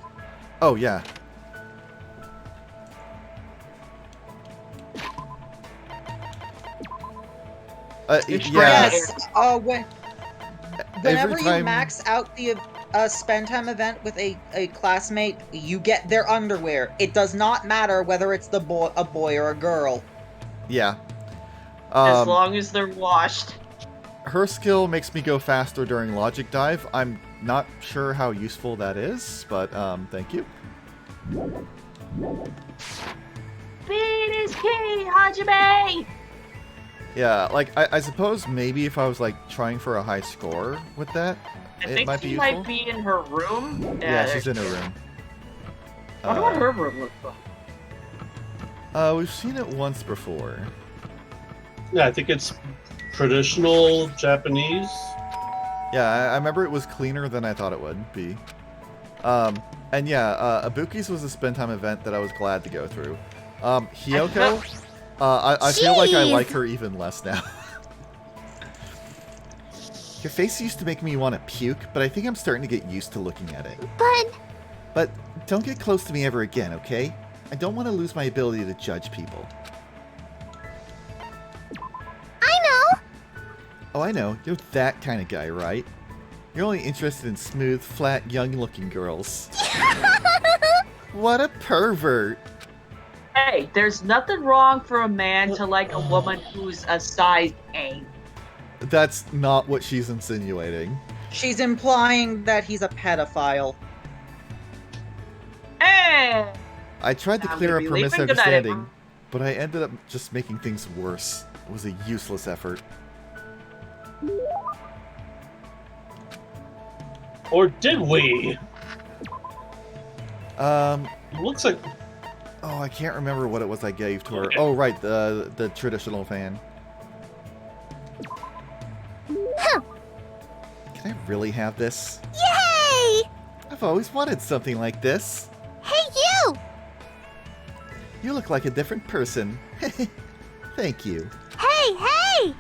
Oh, yeah. It's Yeah, red. Yes. Whenever you time- max out the spend time event with a classmate, you get their underwear. It does not matter whether it's a boy or a girl. yeah. As long as they're washed. Her skill makes me go faster during Logic Dive. I'm not sure how useful that is, but thank you. Speed is key, Hajime! Yeah, like, I suppose maybe if I was, like, trying for a high score with that, I it think might be she useful. might be in her room. Yeah, she's in her room. I wonder what her room looks like. We've seen it once before. Yeah, I think it's traditional Japanese. Yeah, I remember it was cleaner than I thought it would be. And yeah, Ibuki's was a spend time event that I was glad to go through. Hiyoko, I feel like I Jeez. like her even less now. Your face used to make me want to puke, but I think I'm starting to get used to looking at it. But don't get close to me ever again, okay? I don't want to lose my ability to judge people. I know. Oh, I know. You're that kind of guy, right? You're only interested in smooth, flat, young-looking girls. What a pervert! Hey, there's nothing wrong for a man to like a woman who's a size A. That's not what she's insinuating. She's implying that he's a pedophile. Hey! I tried to I'm clear gonna up be her leaving. Good night, misunderstanding, everyone. but I ended up just making things worse. It was a useless effort. Or did we? It looks like Oh, I can't remember what it was I gave to her. Okay. Oh, right, the traditional fan. Can I really have this? Yay! I've always wanted something like this. Hey, you! You look like a different person. Thank you. Hey, hey!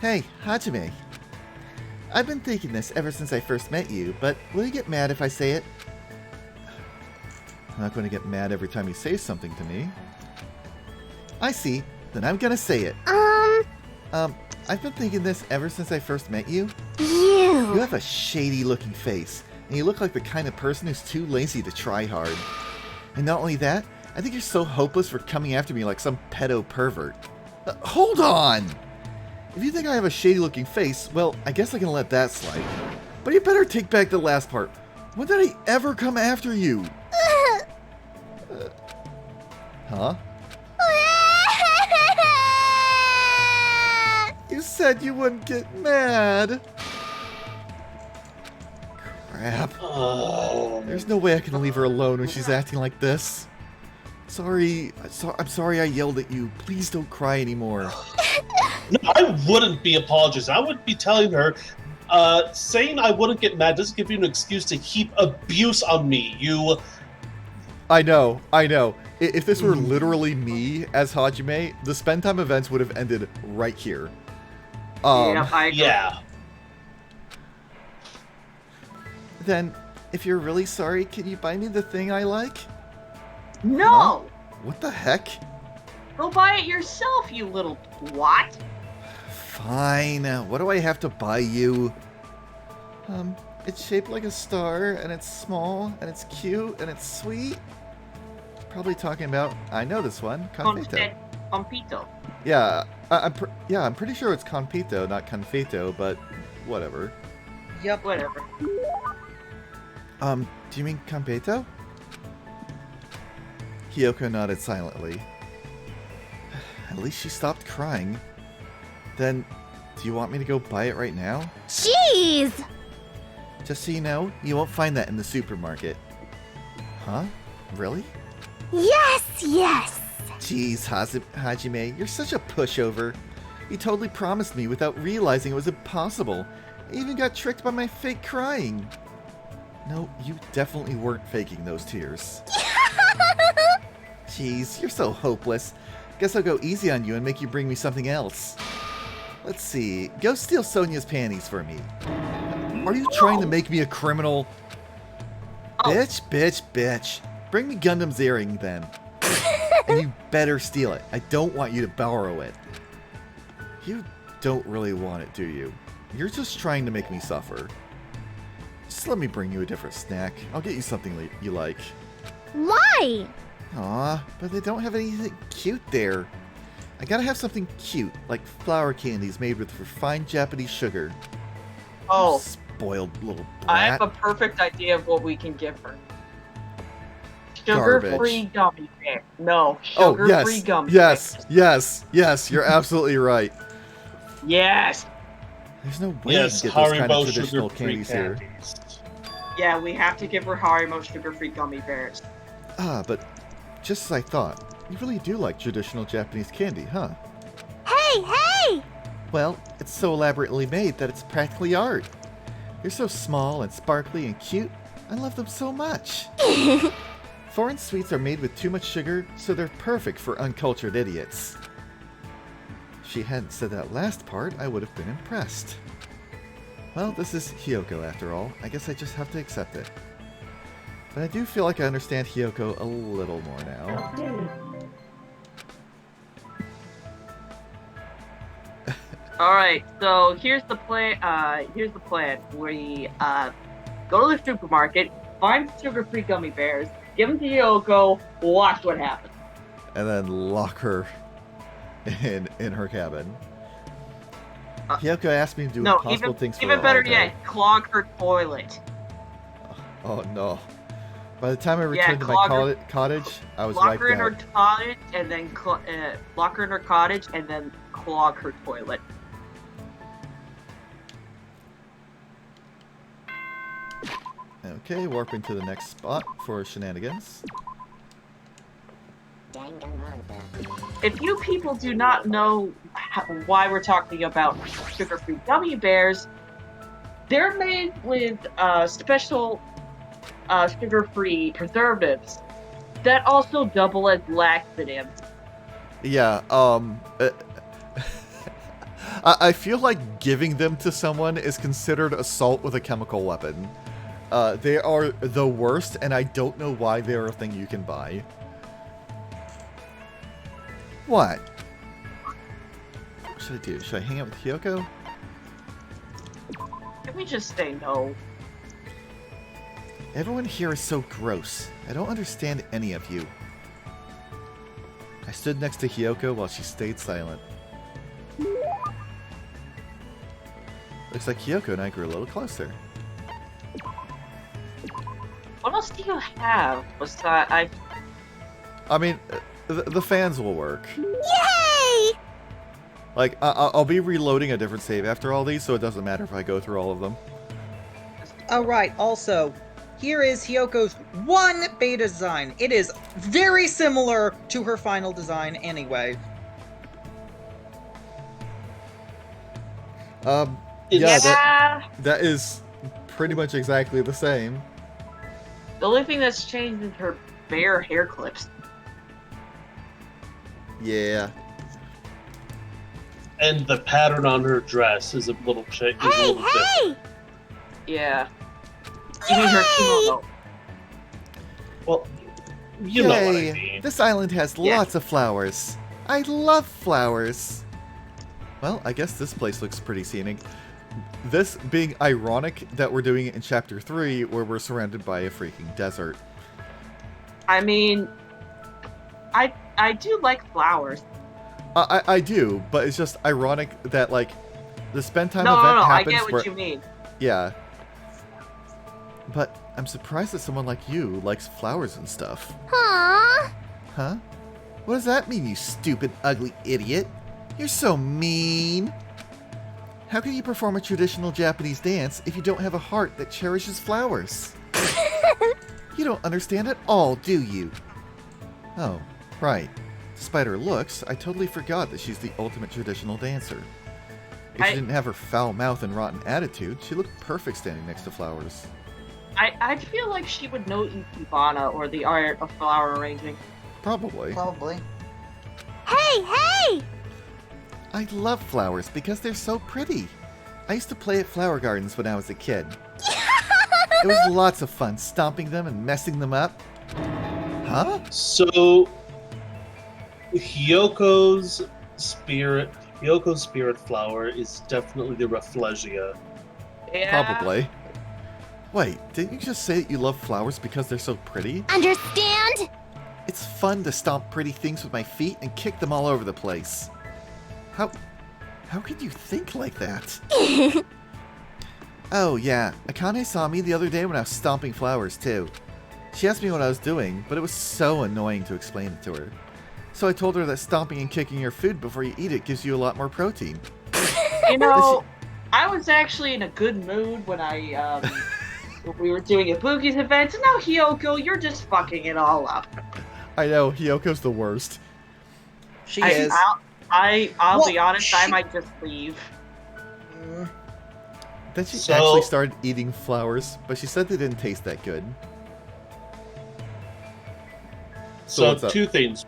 Hey, Hajime. I've been thinking this ever since I first met you, but will you get mad if I say it? I'm not going to get mad every time you say something to me. I see. Then I'm going to say it. I've been thinking this ever since I first met you. You You! have a shady-looking face, and you look like the kind of person who's too lazy to try hard. And not only that, I think you're so hopeless for coming after me like some pedo pervert. Hold on! If you think I have a shady-looking face, well, I guess I can let that slide. But you better take back the last part. When did I ever come after you? Huh? You said you wouldn't get mad. Crap. There's no way I can leave her alone when she's acting like this. I'm sorry I yelled at you. Please don't cry anymore. No, I wouldn't be apologizing. I would be telling her, saying I wouldn't get mad doesn't give you an excuse to heap abuse on me. I know. If this were literally me as Hajime, the spend time events would have ended right here. I agree. Yeah. Then, if you're really sorry, can you buy me the thing I like? No! Huh? What the heck? Go buy it yourself, you little twat. Fine. What do I have to buy you? It's shaped like a star, and it's small, and it's cute, and it's sweet. Probably talking about, I know this one, Confeito. Confeito. Yeah, I'm pretty sure it's Confeito, not Confeito, but whatever. Yep. Whatever. Do you mean Confeito? Hiyoko nodded silently. At least she stopped crying. Then, do you want me to go buy it right now? Jeez! Just so you know, you won't find that in the supermarket. Huh? Really? Yes, yes! Jeez, Hajime, you're such a pushover. You totally promised me without realizing it was impossible. I even got tricked by my fake crying. No, you definitely weren't faking those tears. Jeez, you're so hopeless. Guess I'll go easy on you and make you bring me something else. Let's see. Go steal Sonia's panties for me. Are you trying to make me a criminal? Oh. Bitch. Bring me Gundam's earring then. And you better steal it. I don't want you to borrow it. You don't really want it, do you? You're just trying to make me suffer. Just let me bring you a different snack. I'll get you something you like. Why? Aw, but they don't have anything cute there. I gotta have something cute, like flower candies made with refined Japanese sugar. Oh, Spoiled little brat. I have a perfect idea of what we can give her. Garbage. Sugar-free gummy bear. No, sugar-free gummy Yes, you're absolutely right. Yes. There's no way Yes, you can get those kind of Haribo traditional sugar-free candies here. candies. Yeah, we have to give her Harimo sugar-free gummy bears. Ah, but just as I thought, you really do like traditional Japanese candy, huh? Hey! Well, it's so elaborately made that it's practically art. They're so small and sparkly and cute. I love them so much. Foreign sweets are made with too much sugar, so they're perfect for uncultured idiots. If she hadn't said that last part, I would have been impressed. Well, this is Hiyoko after all. I guess I just have to accept it. But I do feel like I understand Hiyoko a little more now. Alright, so here's the plan. We go to the supermarket, find sugar-free gummy bears, give them to Yoko, watch what happens. And then lock her in her cabin. Hiyoko asked me to do impossible things for her even better all day. yet, clog her toilet. Oh no. By the time I returned to my cottage, I was Lock wiped her in her out. cottage, and then lock her in her cottage, and then clog her toilet. Okay, warping to the next spot for shenanigans. If you people do not know why we're talking about sugar-free gummy bears, they're made with special sugar-free preservatives that also double as laxatives. Yeah, I feel like giving them to someone is considered assault with a chemical weapon. They are the worst, and I don't know why they're a thing you can buy. What? What should I do? Should I hang out with Hiyoko? Can we just say no? Everyone here is so gross. I don't understand any of you. I stood next to Hiyoko while she stayed silent. Looks like Hiyoko and I grew a little closer. What else do you have besides? I mean, the fans will work. Yay! Like, I'll be reloading a different save after all these, so it doesn't matter if I go through all of them. Oh, right. Also, here is Hyoko's one beta design. It is very similar to her final design anyway. Yeah, that is pretty much exactly the same. The only thing that's changed is her bare hair clips. Yeah. And the pattern on her dress is a little Hey, different. Yeah. You mean her kimono? Well, you know what I Yay. mean. This island has Yeah. lots of flowers. I love flowers. Well, I guess this place looks pretty scenic. This being ironic that we're doing it in Chapter 3, where we're surrounded by a freaking desert. I mean, I do like flowers. I do, but it's just ironic that, like, the spend time No, event I happens get what where... you mean. Yeah. But I'm surprised that someone like you likes flowers and stuff. Aww. Huh? What does that mean, you stupid, ugly idiot? You're so mean. How can you perform a traditional Japanese dance if you don't have a heart that cherishes flowers? You don't understand at all, do you? Oh, right. Despite her looks, I totally forgot that she's the ultimate traditional dancer. If she didn't have her foul mouth and rotten attitude, she looked perfect standing next to flowers. I feel like she would know Ikebana or the art of flower arranging. Probably. Probably. Hey, hey! I love flowers because they're so pretty. I used to play at flower gardens when I was a kid. It was lots of fun stomping them and messing them up. Huh? So, Hyoko's spirit flower is definitely the Rafflesia. Yeah. Probably. Wait, didn't you just say that you love flowers because they're so pretty? Understand? It's fun to stomp pretty things with my feet and kick them all over the place. How could you think like that? Oh yeah, Akane saw me the other day when I was stomping flowers too. She asked me what I was doing, but it was so annoying to explain it to her. So I told her that stomping and kicking your food before you eat it gives you a lot more protein. You know, I was actually in a good mood when when we were doing a Boogie's event, and now Hyoko, you're just fucking it all up. I know, Hyoko's the worst. She is. I'll Well, be honest, I she- might just leave. Mm, Then she So- actually started eating flowers, but she said they didn't taste that good. So So, what's up? two things.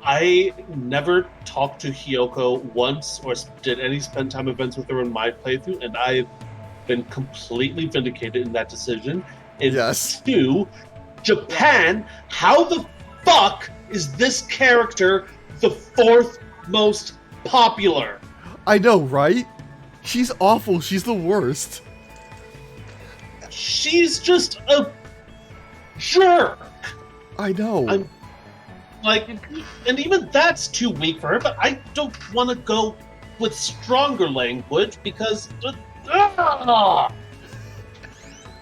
I never talked to Hyoko once or did any spend time events with her in my playthrough, and I've been completely vindicated in that decision. And Yes. two, Japan, how the fuck is this character the fourth most popular? I know, right? She's awful. She's the worst. She's just a jerk. I know. I'm like, and even that's too weak for her, but I don't want to go with stronger language because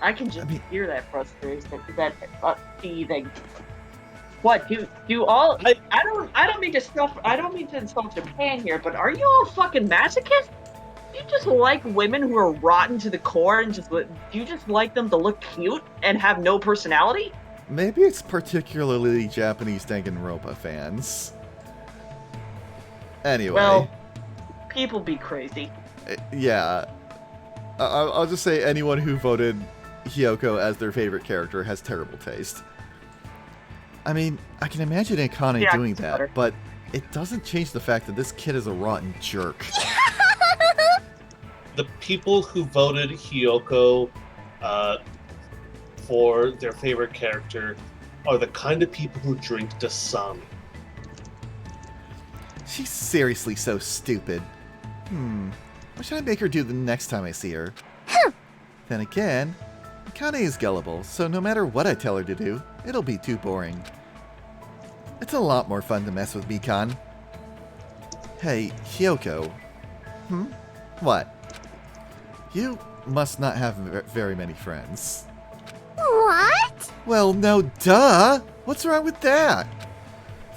I can just I mean- hear that frustration, that seething. What do all? I don't mean to insult Japan here, but are you all fucking masochists? Do you just like women who are rotten to the core and do you just like them to look cute and have no personality? Maybe it's particularly Japanese Danganronpa fans. Anyway. Well, people be crazy. Yeah. I'll just say anyone who voted Hyoko as their favorite character has terrible taste. I mean, I can imagine Akane Yeah, doing it's that, better. but it doesn't change the fact that this kid is a rotten jerk. the people who voted Hyoko for their favorite character are the kind of people who drink Dasani. She's seriously so stupid. What should I make her do the next time I see her? Then again, Akane is gullible, so no matter what I tell her to do, it'll be too boring. It's a lot more fun to mess with Mikan. Hey, Hyoko. What? You must not have very many friends. What? Well, no, duh! What's wrong with that?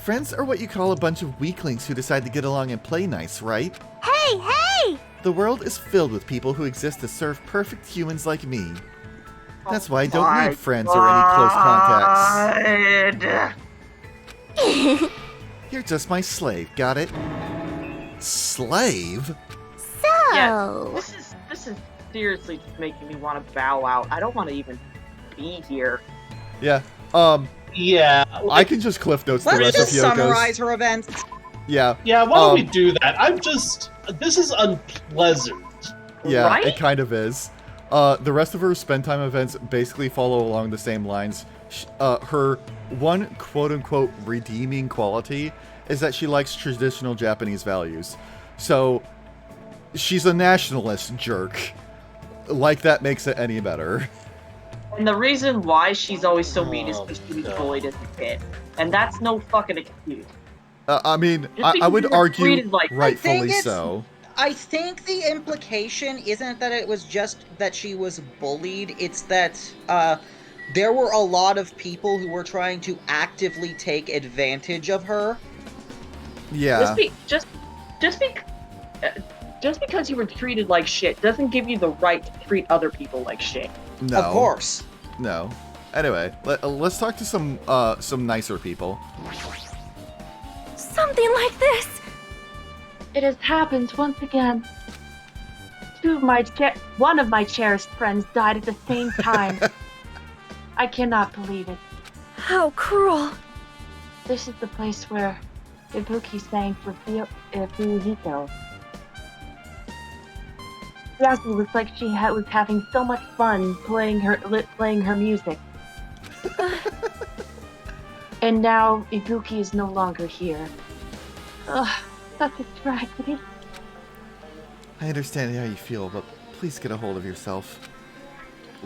Friends are what you call a bunch of weaklings who decide to get along and play nice, right? Hey, hey! The world is filled with people who exist to serve perfect humans like me. That's why I don't need friends or any close contacts. You're just my slave, got it? Slave? Yeah, So, this is seriously just making me want to bow out. I don't want to even be here. Yeah. Yeah. I can just cliff notes the Let's rest of just Hyoko's. summarize her events. Yeah. Yeah, why don't we do that? This is unpleasant. Yeah, Right? it kind of is. The rest of her spend time events basically follow along the same lines. Her one quote-unquote redeeming quality is that she likes traditional Japanese values. So, she's a nationalist jerk. Like that makes it any better. And the reason why she's always so mean is because she was bullied as a kid. And that's no fucking excuse. I mean, Just I because would you were argue treated like- rightfully it's- so. I think the implication isn't that it was just that she was bullied, it's that there were a lot of people who were trying to actively take advantage of her. Yeah. Just because you were treated like shit doesn't give you the right to treat other people like shit. No. Of course. No. Anyway, let's talk to some nicer people. something like this. It has happened once again. One of my cherished friends died at the same time. I cannot believe it. How cruel. This is the place where Ibuki sang for Fuyuhiko. Yasu looks like she was having so much fun playing her music. And now Ibuki is no longer here. Ugh, such a tragedy. I understand how you feel, but please get a hold of yourself.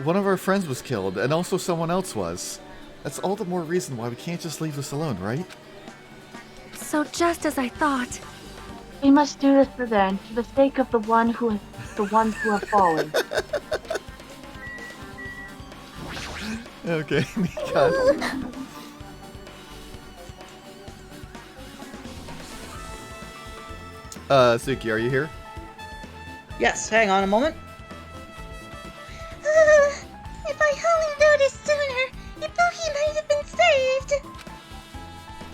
One of our friends was killed, and also someone else was. That's all the more reason why we can't just leave this alone, right? So just as I thought. We must do this for the sake of the ones who have fallen. Okay, Mika. Suki, are you here? Yes, hang on a moment. If I only noticed sooner, Ibuki might have been saved.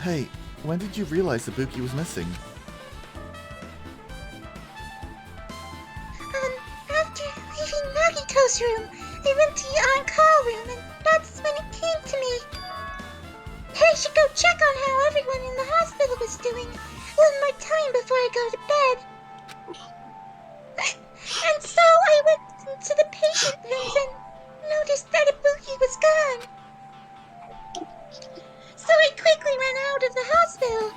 Hey, when did you realize Ibuki was missing? After leaving Nagito's room, I went to the on-call room, and that's when it came to me. I should go check on how everyone in the hospital was doing. One more time before I go to bed. And so I went into the patient rooms and noticed that Ibuki was gone. So I quickly ran out of the hospital.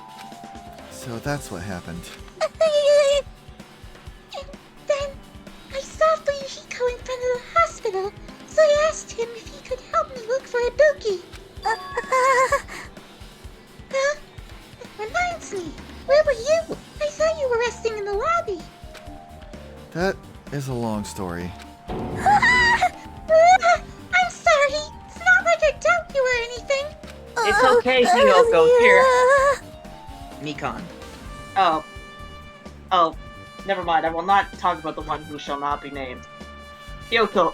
So that's what happened. And then I saw Fuyuhiko in front of the hospital, so I asked him if he could help me look for Ibuki. It reminds me, where were you? I thought you were resting in the lobby. That is a long story. I'm sorry. It's not like I doubt you or anything. It's okay, Hiyoko. Here. Mikan. Oh, never mind. I will not talk about the one who shall not be named. Hiyoko,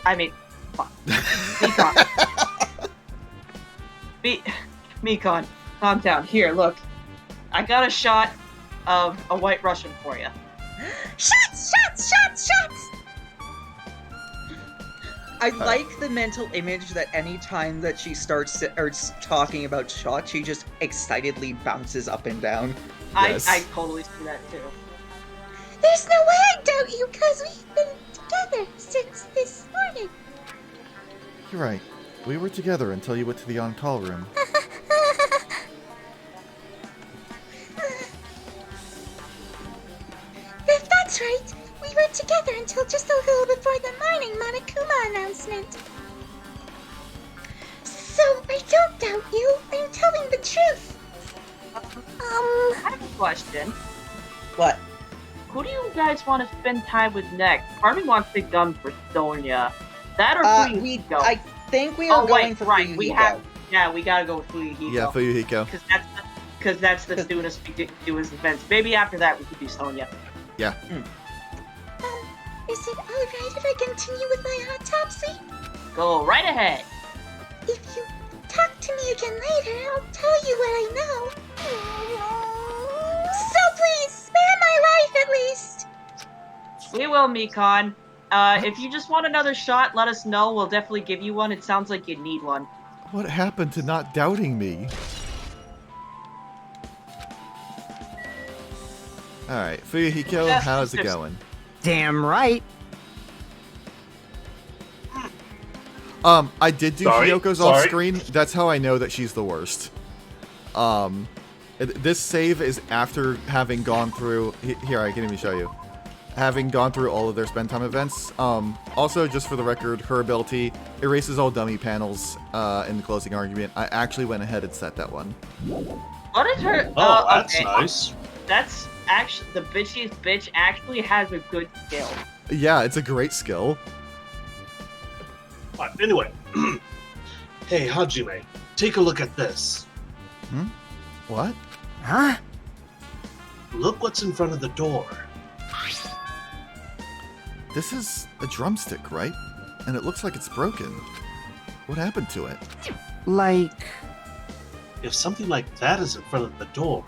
fuck. Mikon. Mikon, calm down. Here, look. I got a shot of a white Russian for you. Shots! Shots! Shots! Shots! I like the mental image that any time that she starts talking about shots, she just excitedly bounces up and down. Yes. I totally see that too. There's no way I doubt you, because we've been together since this morning. You're right. We were together until you went to the on-call room. If that's right, we were together until just a little before the morning Monokuma announcement. So I don't doubt you. I'm telling the truth. I have a question. What? Who do you guys want to spend time with next? Part of me wants to gun for Sonya. That or Fuyuhiko? I think we are going for right. Fuyuhiko. We gotta go with Fuyuhiko. Yeah, Fuyuhiko. because that's the soonest we do his events. Maybe after that we could do Sonya. Yeah. Is it alright if I continue with my autopsy? Go right ahead. If you talk to me again later, I'll tell you what I know. So please, spare my life at least. We will, Mikon. If you just want another shot, let us know. We'll definitely give you one. It sounds like you need one. What happened to not doubting me? Alright, Fuyuhiko, Yes, how's it there's- going? Damn right. I did do Sorry, Hyoko's off sorry. screen. That's how I know that she's the worst. This save is after having gone through... Here, I can even show you. Having gone through all of their spend time events. Also, just for the record, her ability erases all dummy panels in the closing argument. I actually went ahead and set that one. What is her? Oh, that's okay. nice. That's actually the bitchiest bitch. Actually, has a good skill. Yeah, it's a great skill. Anyway, hey Hajime, take a look at this. What? Huh? Look what's in front of the door. This is a drumstick, right? And it looks like it's broken. What happened to it? Like... If something like that is in front of the door,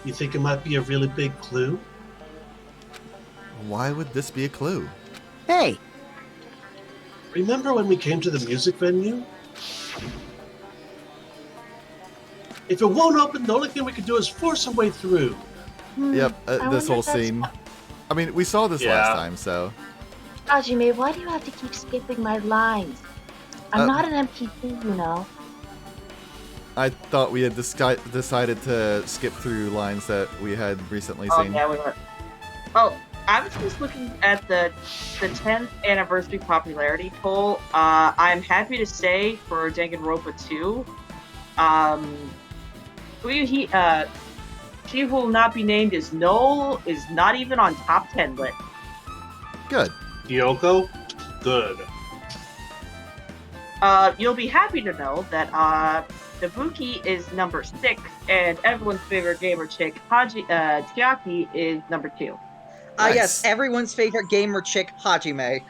you think it might be a really big clue? Why would this be a clue? Hey, Remember when we came to the music venue? If it won't open, the only thing we can do is force our way through. Yep, I this whole wonder if that's- scene. I mean, we saw this Yeah. last time, so... Hajime, why do you have to keep skipping my lines? I'm not an MPP, you know. I thought we had decided to skip through lines that we had recently Oh, seen. yeah, we were. Oh, I was just looking at the 10th anniversary popularity poll. I'm happy to say for Danganronpa 2, she who will not be named is not even on top 10 list. Good. Yoko? Good. You'll be happy to know that Nabuki is number 6, and everyone's favorite gamer chick, Chiaki, is number 2. Nice. Yes, everyone's favorite gamer chick, Hajime.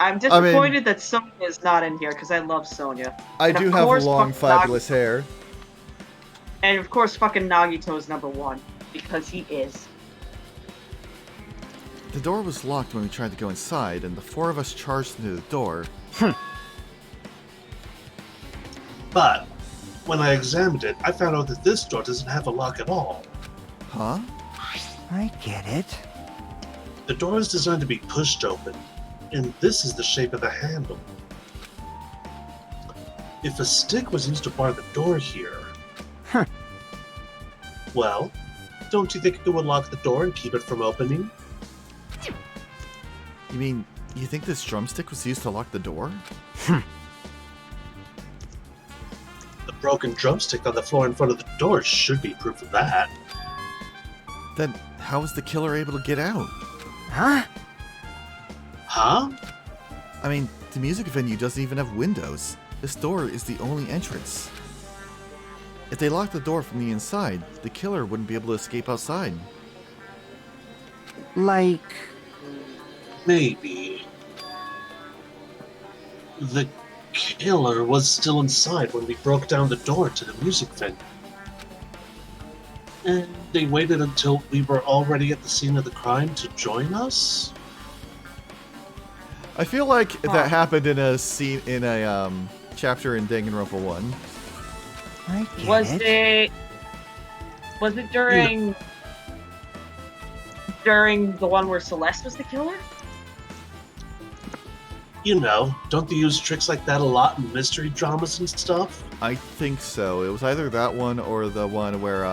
I'm disappointed that Sonya is not in here because I love Sonya. I And do of have course, long, fuck fabulous hair. And of course, fucking Nagito is number 1 because he is. The door was locked when we tried to go inside, and the 4 of us charged into the door. But when I examined it, I found out that this door doesn't have a lock at all. Huh? I get it. The door is designed to be pushed open, and this is the shape of the handle. If a stick was used to bar the door here, Huh. well, don't you think it would lock the door and keep it from opening? You mean, you think this drumstick was used to lock the door? The broken drumstick on the floor in front of the door should be proof of that. Then, how was the killer able to get out? Huh? Huh? I mean, the music venue doesn't even have windows. This door is the only entrance. If they locked the door from the inside, the killer wouldn't be able to escape outside. Like... Maybe. The killer was still inside when we broke down the door to the music venue. And they waited until we were already at the scene of the crime to join us? I feel like that happened in a scene in a chapter in Danganronpa 1. I get Was it during the one where Celeste was the killer? You know, don't they use tricks like that a lot in mystery dramas and stuff? I think so. It was either that one or the one where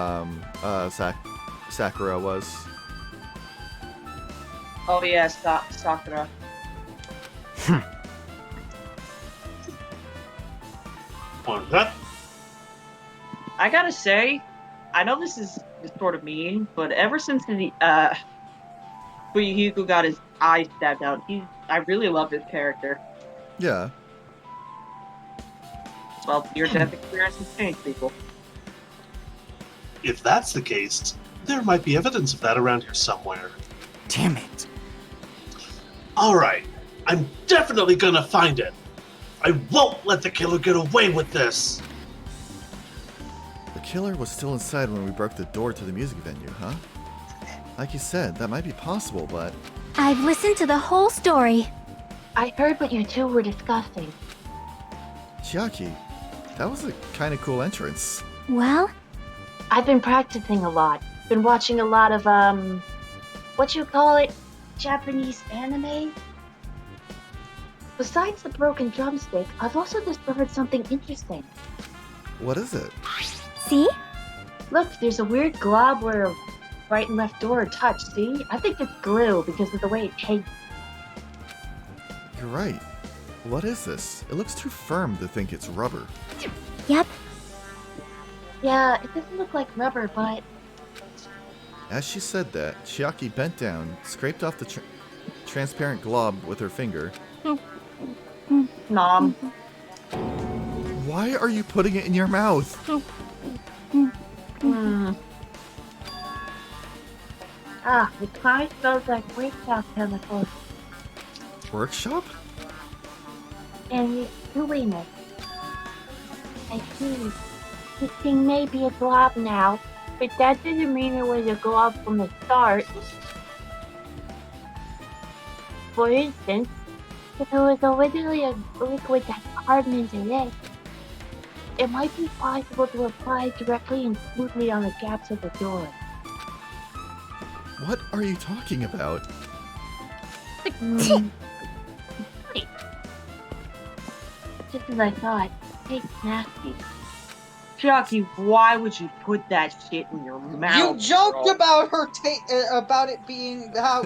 Sakura was. Oh yeah, Sakura. What that? I gotta say, I know this is sort of mean, but ever since the Fuyuhiko got his eye stabbed out, I really love his character. Yeah. Well, near-death experiences change people. If that's the case, there might be evidence of that around here somewhere. Damn it. Alright, I'm definitely gonna find it. I won't let the killer get away with this. The killer was still inside when we broke the door to the music venue, huh? Like you said, that might be possible, but... I've listened to the whole story. I heard what you two were discussing. Chiaki, that was a kind of cool entrance. Well, I've been practicing a lot. Been watching a lot of, what you call it? Japanese anime? Besides the broken drumstick, I've also discovered something interesting. What is it? see? Look, there's a weird glob where right and left door are touched, see? I think it's glue because of the way it tastes. You're right. What is this? It looks too firm to think it's rubber. Yep. Yeah, it doesn't look like rubber, but... As she said that, Chiaki bent down, scraped off the transparent glob with her finger. Nom. Why are you putting it in your mouth? Ah, it kind of smells like breakdown chemicals. Workshop? And it's doing it. I see. This thing may be a glob now, but that doesn't mean it was a glob from the start. For instance, if it was originally a liquid that's hardened into this, it might be possible to apply directly and smoothly on the gaps of the door. What are you talking about? Just as I thought, it's nasty. Chucky, why would you put that shit in your mouth? You joked girl? about her about it being how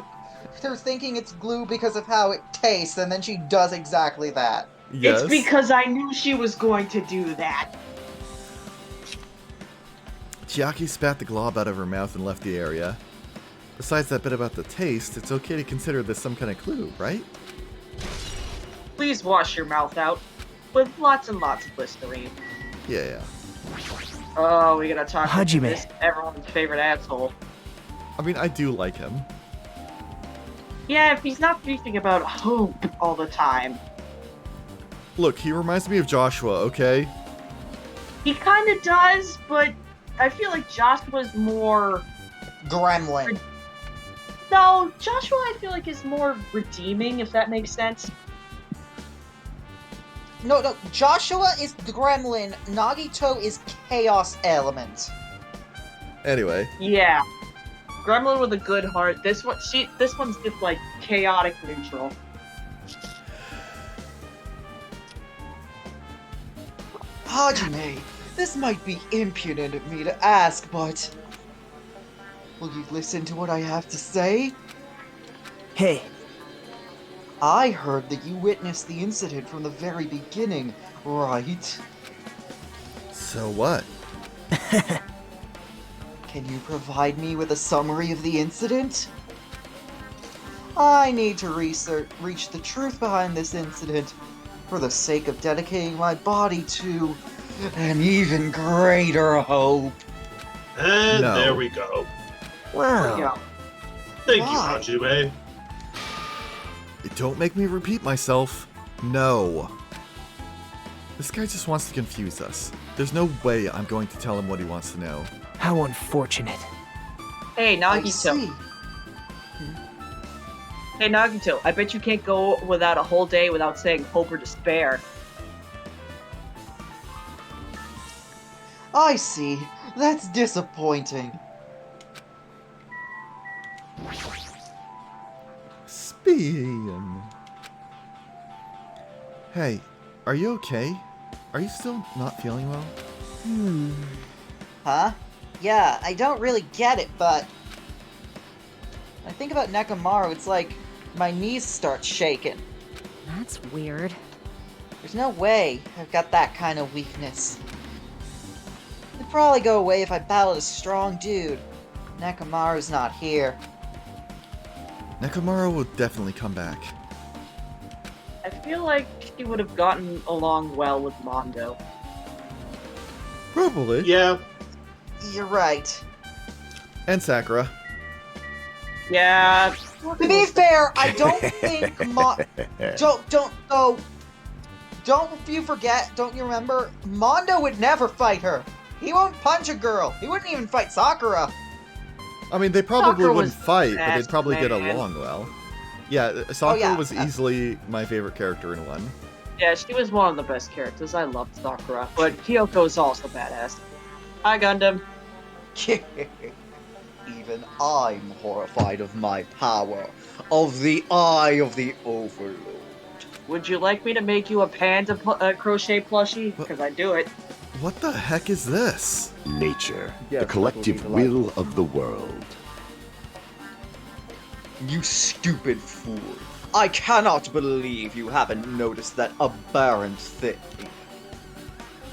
they're thinking it's glue because of how it tastes, and then she does exactly that. Yes. It's because I knew she was going to do that. Chiaki spat the glob out of her mouth and left the area. Besides that bit about the taste, it's okay to consider this some kind of clue, right? Please wash your mouth out with lots and lots of Listerine. Yeah. Oh, we gotta talk about Hajime. this everyone's favorite asshole. I mean, I do like him. Yeah, if he's not preaching about hope all the time. Look, he reminds me of Joshua, okay? He kind of does, but I feel like Joshua's more... Gremlin. No, Joshua I feel like is more redeeming, if that makes sense. No, Joshua is the gremlin, Nagito is chaos element. Anyway, Yeah. Gremlin with a good heart. This one's just like chaotic neutral. Hajime, this might be impudent of me to ask, but... will you listen to what I have to say? Hey, I heard that you witnessed the incident from the very beginning, right? so what? Can you provide me with a summary of the incident? I need to reach the truth behind this incident for the sake of dedicating my body to an even greater hope. And No. there we go. well, Yeah. Thank Why? you, Hajime. Don't make me repeat myself. No. This guy just wants to confuse us. There's no way I'm going to tell him what he wants to know. how unfortunate. Hey, I Nagito. see. Hey, Nagito. I bet you can't go without a whole day without saying hope or despair. I see. That's disappointing. Speaking. Hey, are you okay? Are you still not feeling well? Huh? Yeah, I don't really get it, but... when I think about Nekomaru, it's like my knees start shaking. That's weird. There's no way I've got that kind of weakness. It'd probably go away if I battled a strong dude. Nekomaru's not here. Nekomaru will definitely come back. I feel like she would have gotten along well with Mondo. Probably. Yeah. You're right. And Sakura. Yeah. To be fair, I don't think don't you forget, don't you remember? Mondo would never fight her. He won't punch a girl. He wouldn't even fight Sakura. I mean, they probably Sakura wouldn't was fight, but best, they'd probably get man. along well. Yeah, Sakura yeah. was easily my favorite character in 1. Yeah, she was one of the best characters. I loved Sakura. But Kyoko's also badass. Hi, Gundam. Even I'm horrified of my power, of the eye of the Overlord. Would you like me to make you a panda crochet plushie? Because I do it. What the heck is this? Nature, Yes, the collective that will be will of the world. You stupid fool. I cannot believe you haven't noticed that aberrant thing.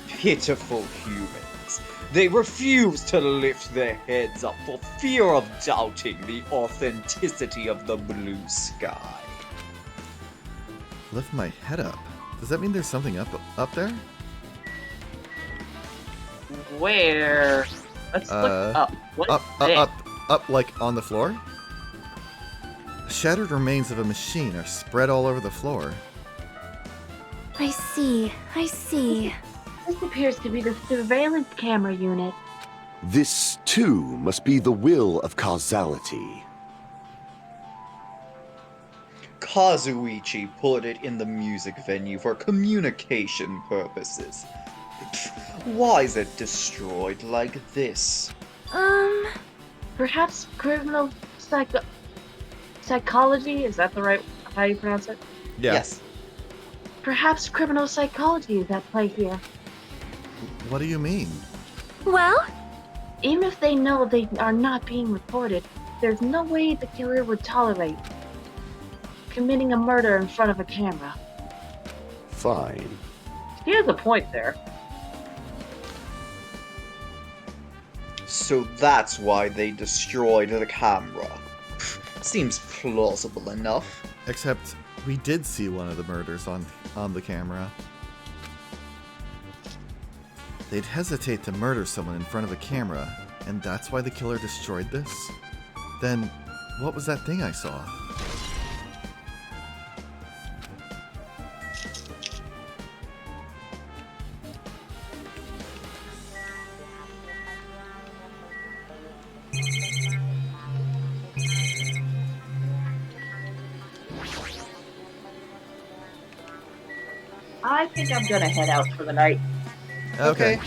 Pitiful humans. They refuse to lift their heads up for fear of doubting the authenticity of the blue sky. Lift my head up. Does that mean there's something up there? Where? Let's look up. What is this? Up, like on the floor? Shattered remains of a machine are spread all over the floor. I see. This appears to be the surveillance camera unit. This, too, must be the will of causality. Kazuichi put it in the music venue for communication purposes. Why is it destroyed like this? Perhaps criminal psychology? Is that the right how you pronounce it? Yeah. Yes. Perhaps criminal psychology is at play here. What do you mean? Well, Even if they know they are not being recorded, there's no way the killer would tolerate committing a murder in front of a camera. Fine. He has a point there. So that's why they destroyed the camera. Seems plausible enough. Except we did see one of the murders on the camera. They'd hesitate to murder someone in front of a camera, and that's why the killer destroyed this? Then, what was that thing I saw? I think I'm gonna head out for the night. Okay.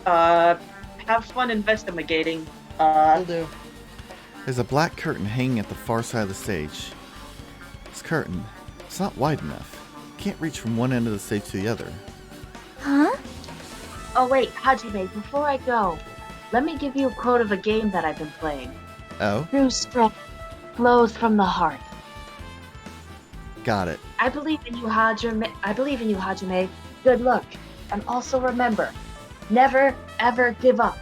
Have fun investigating. Will do. There's a black curtain hanging at the far side of the stage. This curtain, it's not wide enough. Can't reach from one end of the stage to the other. huh? Oh wait, Hajime, before I go, let me give you a quote of a game that I've been playing. Oh, True strength flows from the heart. got it. I believe in you, Hajime. Good luck. And also remember, never ever give up.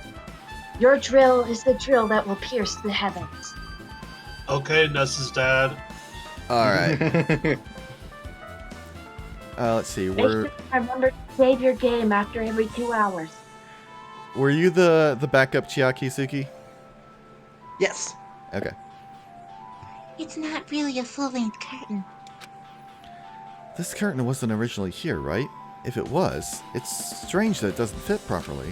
Your drill is the drill that will pierce the heavens. Okay, Ness's dad. Alright. Let's see. Make sure to remember to save your game after every 2 hours. Were you the backup Chiaki Suki? Yes. Okay. It's not really a full-length curtain. This curtain wasn't originally here, right? If it was, it's strange that it doesn't fit properly.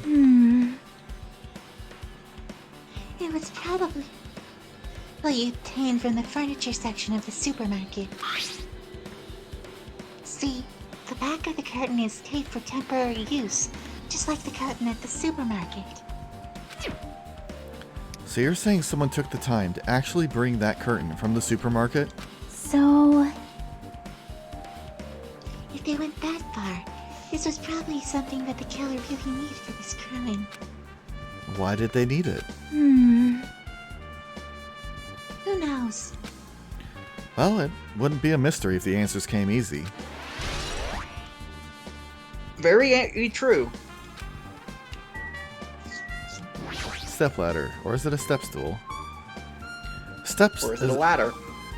It was probably obtained from the furniture section of the supermarket. See, the back of the curtain is taped for temporary use, just like the curtain at the supermarket. So you're saying someone took the time to actually bring that curtain from the supermarket? So, if they went that far, this was probably something that the killer really needed for this crime. Why did they need it? Who knows? Well, it wouldn't be a mystery if the answers came easy. Very true. Stepladder, or is it a step stool? Steps. Or is it a ladder?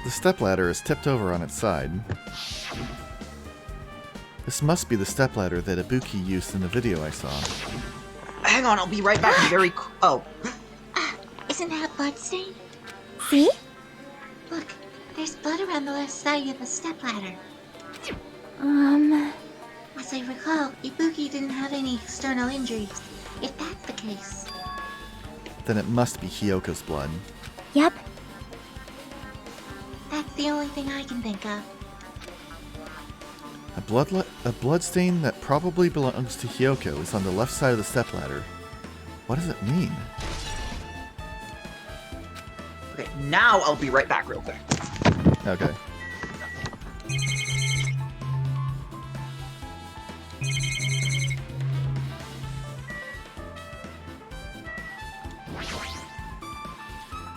The stepladder is tipped over on its side. This must be the stepladder that Ibuki used in the video I saw. Hang on, I'll be right back. Very. Oh, Isn't that a blood stain? See? Look, there's blood around the left side of the stepladder. As I recall, Ibuki didn't have any external injuries. If that's the case. Then it must be Hyoko's blood. Yep. That's the only thing I can think of. A blood stain that probably belongs to Hyoko is on the left side of the stepladder. What does it mean? okay. Now I'll be right back, real quick. Okay.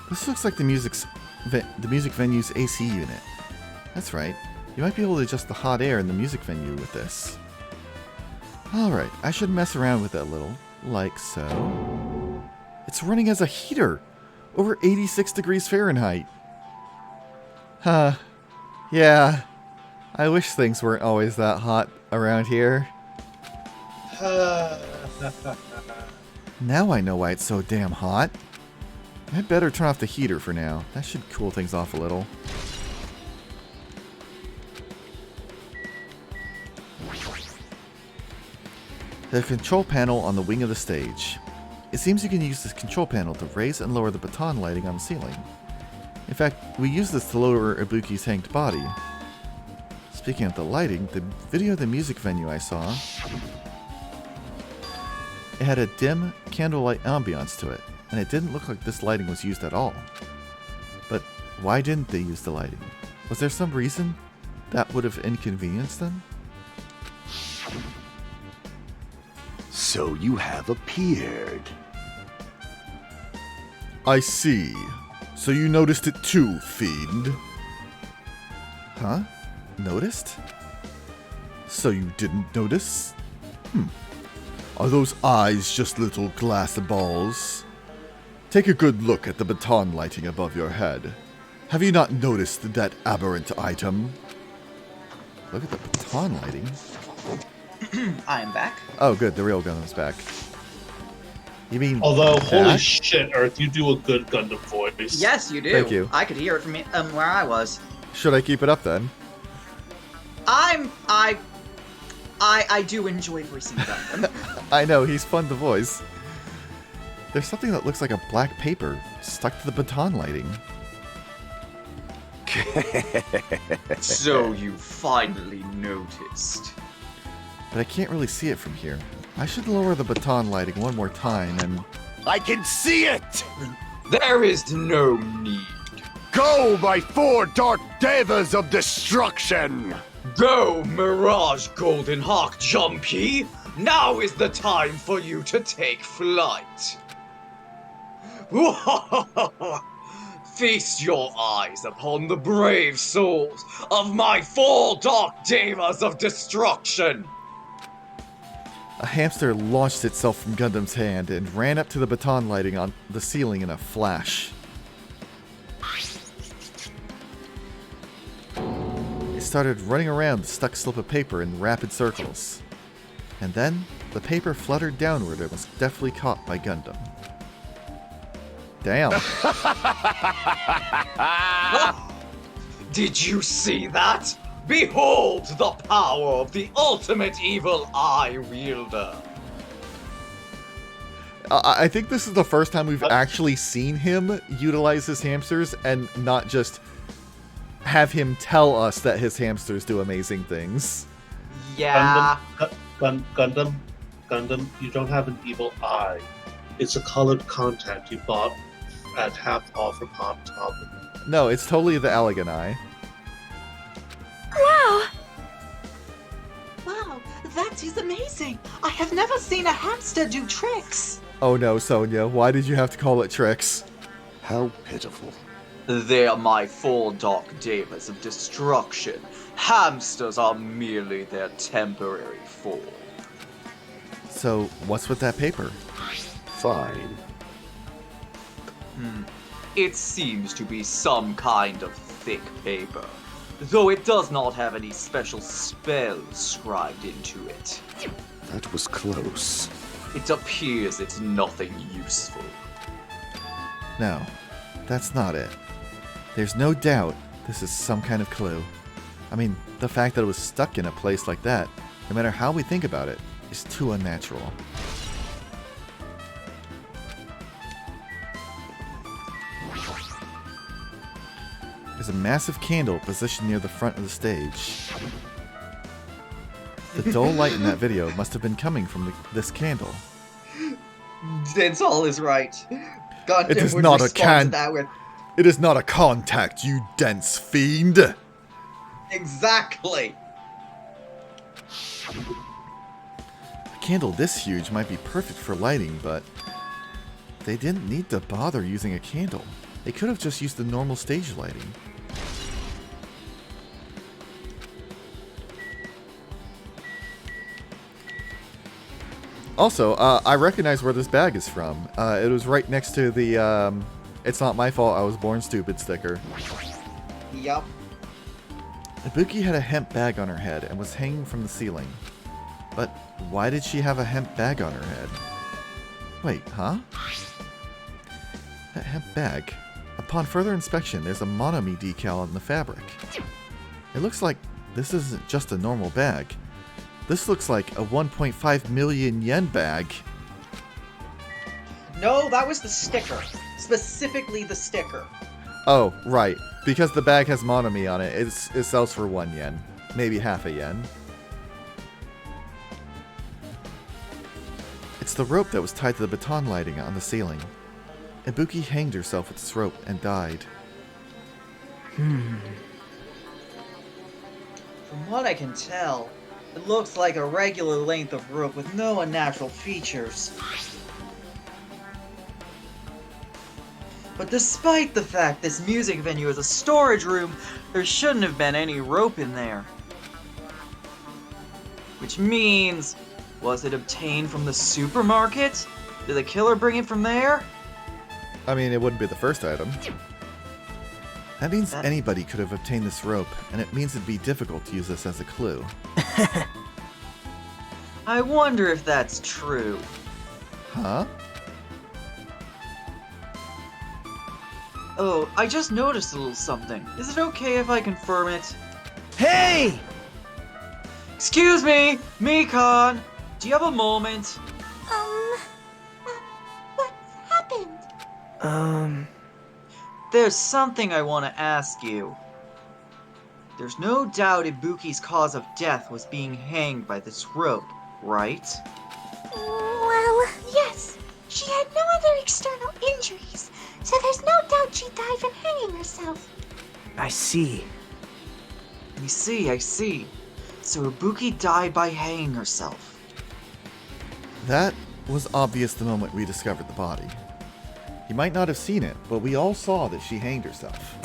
This looks like the music venue's AC unit. That's right. You might be able to adjust the hot air in the music venue with this. Alright, I should mess around with it a little, like so. It's running as a heater! Over 86 degrees Fahrenheit. Huh. Yeah. I wish things weren't always that hot around here. Now I know why it's so damn hot. I'd better turn off the heater for now. That should cool things off a little. The control panel on the wing of the stage. It seems you can use this control panel to raise and lower the baton lighting on the ceiling. In fact, we use this to lower Ibuki's hanged body. Speaking of the lighting, the video of the music venue I saw, it had a dim candlelight ambiance to it, and it didn't look like this lighting was used at all. But why didn't they use the lighting? Was there some reason that would have inconvenienced them? So you have appeared. I see. So you noticed it too, Fiend. Huh? Noticed? So you didn't notice? Are those eyes just little glass balls? Take a good look at the baton lighting above your head. Have you not noticed that aberrant item? Look at the baton lighting. I am back. Oh, good. The real Gundam's back. You mean? Although, holy that? shit, Earth, you do a good Gundam voice. Yes, you do. Thank you. I could hear it from where I was. Should I keep it up then? I do enjoy voicing Gundam. I know, he's fun to voice. There's something that looks like a black paper stuck to the baton lighting. So you finally noticed. But I can't really see it from here. I should lower the baton lighting one more time and... I can see it! There is no need. Go, my 4 dark devas of destruction! Go, Mirage Golden Hawk Jumpy! Now is the time for you to take flight. Feast your eyes upon the brave souls of my 4 dark devas of destruction. A hamster launched itself from Gundam's hand and ran up to the baton lighting on the ceiling in a flash. It started running around the stuck slip of paper in rapid circles. And then, the paper fluttered downward and was deftly caught by Gundam. Damn. Did you see that? Behold the power of the ultimate evil eye wielder. I think this is the first time we've actually seen him utilize his hamsters and not just have him tell us that his hamsters do amazing things. Yeah. Gundam, you don't have an evil eye. It's a colored contact you bought at half off from Hot Topic. No, it's totally the Allegan eye. Wow! Wow, that is amazing. I have never seen a hamster do tricks. Oh no, Sonia, why did you have to call it tricks? How pitiful. They are my 4 dark devas of destruction. Hamsters are merely their temporary form. So, what's with that paper? Fine. It seems to be some kind of thick paper. though it does not have any special spells scribed into it. That was close. It appears it's nothing useful. No, that's not it. There's no doubt this is some kind of clue. I mean, the fact that it was stuck in a place like that, no matter how we think about it, is too unnatural. There's a massive candle positioned near the front of the stage. The dull light in that video must have been coming from this candle. Dental is right. Gundam It is would not a respond to that with It is not a contact, you dense fiend! exactly. A candle this huge might be perfect for lighting, but they didn't need to bother using a candle. They could have just used the normal stage lighting. Also, I recognize where this bag is from. It was right next to the "It's not my fault I was born stupid" sticker. Yup. Ibuki had a hemp bag on her head and was hanging from the ceiling. But why did she have a hemp bag on her head? Wait, huh? That hemp bag. Upon further inspection, there's a Monomi decal on the fabric. It looks like this isn't just a normal bag. This looks like a 1.5 million yen bag. No, that was the sticker. Specifically the sticker. Oh, right. Because the bag has Monomi on it, it sells for 1 yen. Maybe half a yen. It's the rope that was tied to the baton lighting on the ceiling. Ibuki hanged herself with this rope and died. From what I can tell, it looks like a regular length of rope with no unnatural features. But despite the fact this music venue is a storage room, there shouldn't have been any rope in there. Which means, was it obtained from the supermarket? Did the killer bring it from there? I mean, it wouldn't be the first item. That means anybody could have obtained this rope, and it means it'd be difficult to use this as a clue. I wonder if that's true. Huh? Oh, I just noticed a little something. Is it okay if I confirm it? Hey! Excuse me, Mikon! Do you have a moment? What happened? There's something I want to ask you. There's no doubt Ibuki's cause of death was being hanged by this rope, right? Well, yes. She had no other external injuries, so there's no doubt she died from hanging herself. I see. I see. So Ibuki died by hanging herself. That was obvious the moment we discovered the body. You might not have seen it, but we all saw that she hanged herself.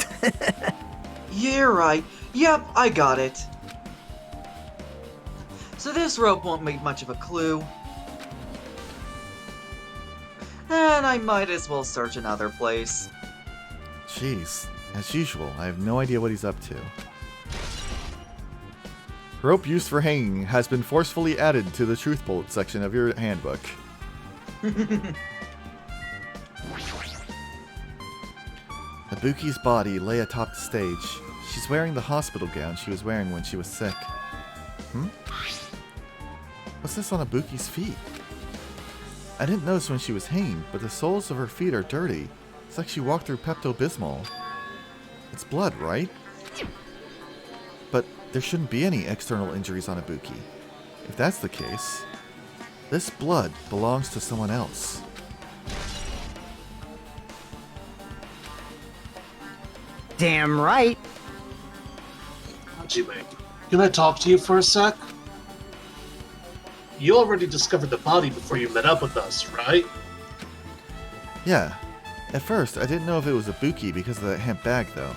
You're right. Yep, I got it. So this rope won't make much of a clue. And I might as well search another place. Jeez, as usual, I have no idea what he's up to. Rope used for hanging has been forcefully added to the truth bullet section of your handbook. Ibuki's body lay atop the stage. She's wearing the hospital gown she was wearing when she was sick. What's this on Ibuki's feet? I didn't notice when she was hanging, but the soles of her feet are dirty. It's like she walked through Pepto-Bismol. It's blood, right? But there shouldn't be any external injuries on Ibuki. If that's the case, this blood belongs to someone else. Damn right. Hajime, can I talk to you for a sec? You already discovered the body before you met up with us, right? Yeah. At first, I didn't know if it was Ibuki because of that hemp bag, though.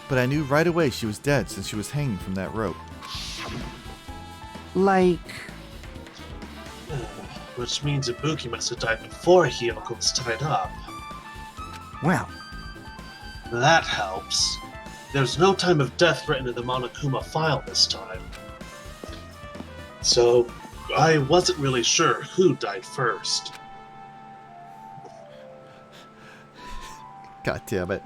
But I knew right away she was dead since she was hanging from that rope. Like, Which means Ibuki must have died before Hiyoko was tied up. well, That helps. there's no time of death written in the Monokuma file this time. So, I wasn't really sure who died first. God damn it.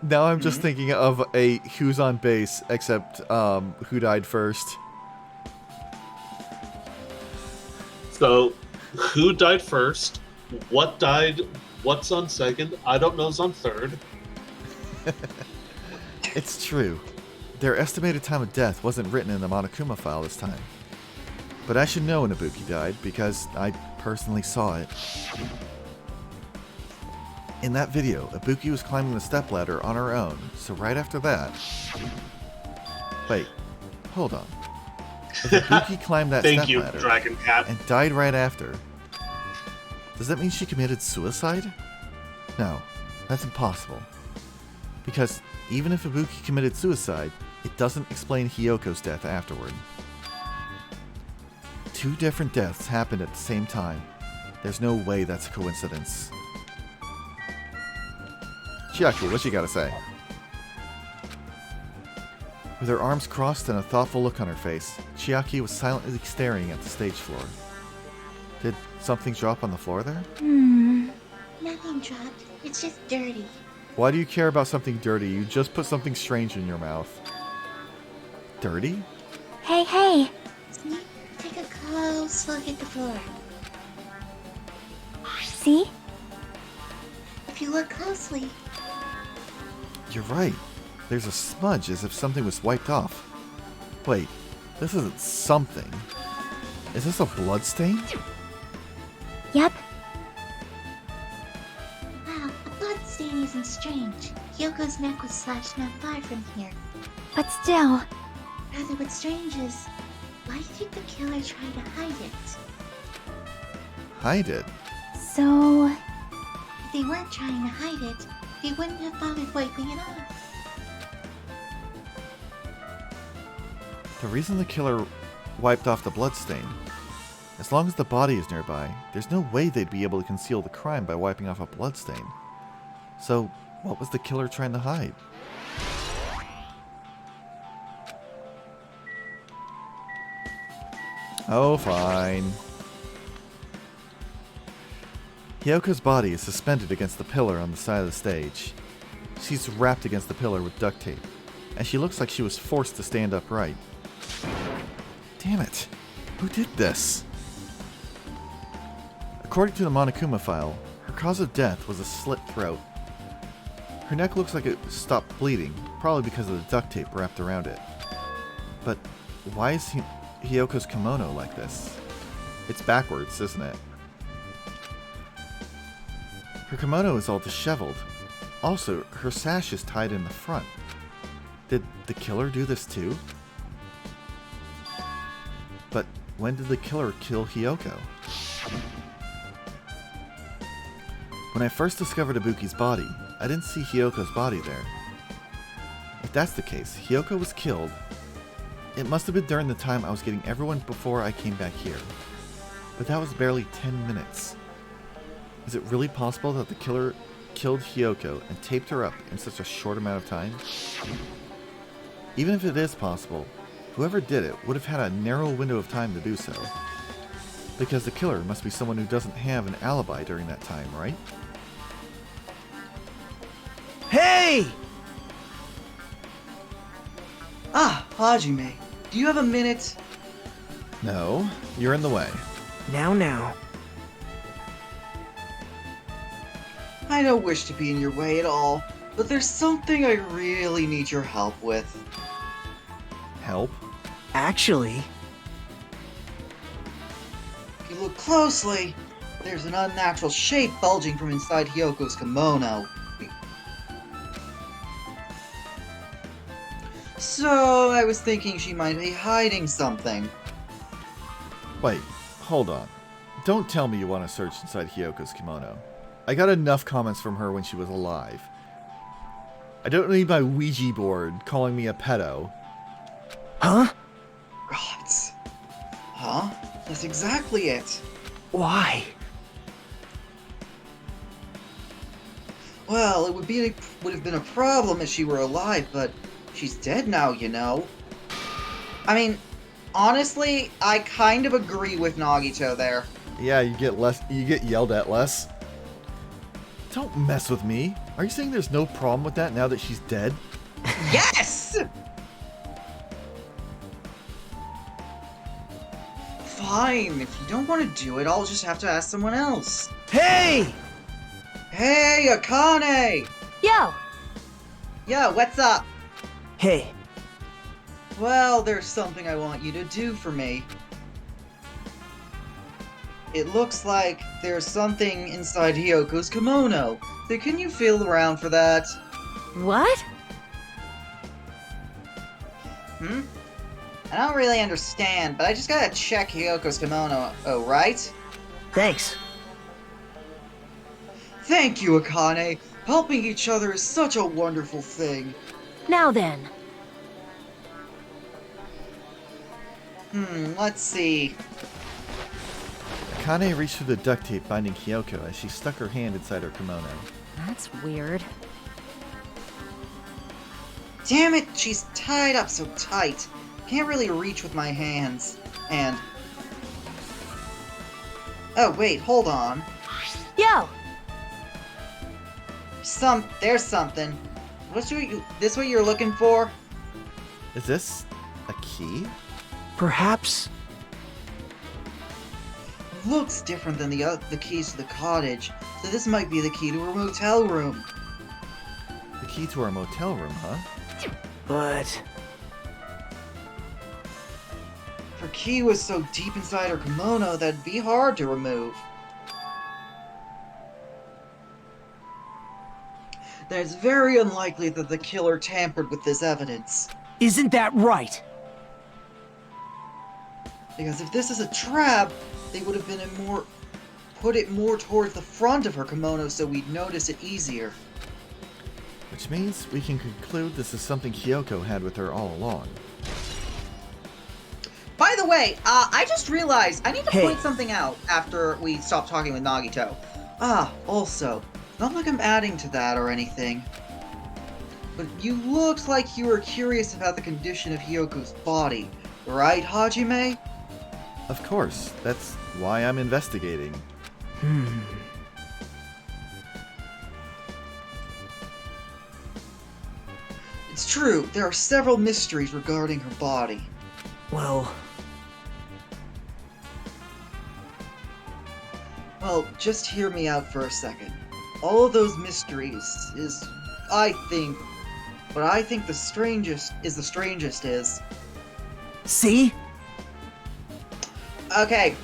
Now I'm just thinking of a Who's on Base, except who died first. So, who died first? What died? What's on second? I don't know's on third. It's true. Their estimated time of death wasn't written in the Monokuma file this time. But I should know when Ibuki died, because I personally saw it. In that video, Ibuki was climbing the stepladder on her own, so right after that... Wait, hold on. If Ibuki climbed that Thank you, stepladder Dragon Cat. and died right after, does that mean she committed suicide? No, that's impossible. Because even if Ibuki committed suicide, it doesn't explain Hyoko's death afterward. 2 different deaths happened at the same time. There's no way that's a coincidence. Chiaki, what you gotta say? With her arms crossed and a thoughtful look on her face, Chiaki was silently staring at the stage floor. Did something drop on the floor there? Nothing dropped. It's just dirty. Why do you care about something dirty? You just put something strange in your mouth. Dirty? Hey! Sneak, take a close look at the floor. See? If you look closely, You're right. There's a smudge as if something was wiped off. Wait, this isn't something. Is this a blood stain? Yep. Wow, a blood stain isn't strange. Hyoko's neck was slashed not far from here. But still. Rather, what's strange is, why did the killer try to hide it? Hide it? So... If they weren't trying to hide it, they wouldn't have bothered wiping it off. The reason the killer wiped off the bloodstain. As long as the body is nearby, there's no way they'd be able to conceal the crime by wiping off a bloodstain. So, what was the killer trying to hide? Oh, fine. Hyoko's body is suspended against the pillar on the side of the stage. She's wrapped against the pillar with duct tape, and she looks like she was forced to stand upright. Damn it! Who did this? According to the Monokuma file, her cause of death was a slit throat. Her neck looks like it stopped bleeding, probably because of the duct tape wrapped around it. But why is Hyoko's kimono like this? It's backwards, isn't it? Her kimono is all disheveled. Also, her sash is tied in the front. Did the killer do this too? But when did the killer kill Hyoko? When I first discovered Ibuki's body, I didn't see Hyoko's body there. If that's the case, Hyoko was killed. It must have been during the time I was getting everyone before I came back here. But that was barely 10 minutes. Is it really possible that the killer killed Hyoko and taped her up in such a short amount of time? Even if it is possible, whoever did it would have had a narrow window of time to do so. Because the killer must be someone who doesn't have an alibi during that time, right? Hey! Ah, Hajime, do you have a minute? No, you're in the way. Now. I don't wish to be in your way at all, but there's something I really need your help with. Help? Actually, If you look closely, there's an unnatural shape bulging from inside Hyoko's kimono. So, I was thinking she might be hiding something. Wait, hold on. Don't tell me you want to search inside Hyoko's kimono. I got enough comments from her when she was alive. I don't need my Ouija board calling me a pedo. huh? Gods. Huh? That's exactly it. Why? Well, would have been a problem if she were alive, but she's dead now, you know. I mean, honestly, I kind of agree with Nagito there. Yeah, you get yelled at less. Don't mess with me. Are you saying there's no problem with that now that she's dead? Yes! Fine, if you don't want to do it, I'll just have to ask someone else. Hey! Hey, Akane! Yo! Yeah, what's up? Hey, Well, there's something I want you to do for me. It looks like there's something inside Hyoko's kimono. So can you feel around for that? What? I don't really understand, but I just gotta check Hyoko's kimono, oh, right? thanks. Thank you, Akane. Helping each other is such a wonderful thing. Now then. Let's see. Akane reached through the duct tape binding Kyoko as she stuck her hand inside her kimono. That's weird. Damn it, she's tied up so tight. Can't really reach with my hands. And... oh, wait, hold on. Yo! There's something. This what you're looking for? Is this a key? Perhaps. Looks different than the keys to the cottage, so this might be the key to her motel room. The key to our motel room, huh? But Her key was so deep inside her kimono that'd be hard to remove. Then it's very unlikely that the killer tampered with this evidence. isn't that right? Because if this is a trap, they would have put it more towards the front of her kimono so we'd notice it easier. Which means we can conclude this is something Kyoko had with her all along. By the way, I just realized I need to Hey. point something out after we stop talking with Nagito. Also, not like I'm adding to that or anything, but you looked like you were curious about the condition of Hyoko's body, right, Hajime? Of course, that's why I'm investigating. It's true, there are several mysteries regarding her body. Well, Well, just hear me out for a second. All of those mysteries is, I think, what I think the strangest is. see? Okay,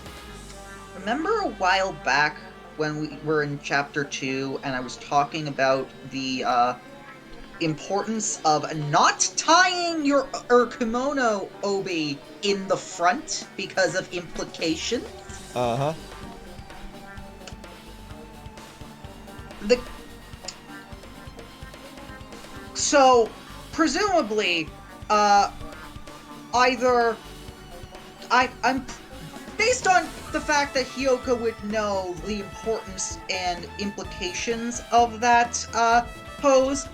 remember a while back when we were in Chapter 2 and I was talking about the, importance of not tying your kimono obi in the front because of implications? Uh-huh. So, presumably, either I'm based on the fact that Hyoko would know the importance and implications of that pose,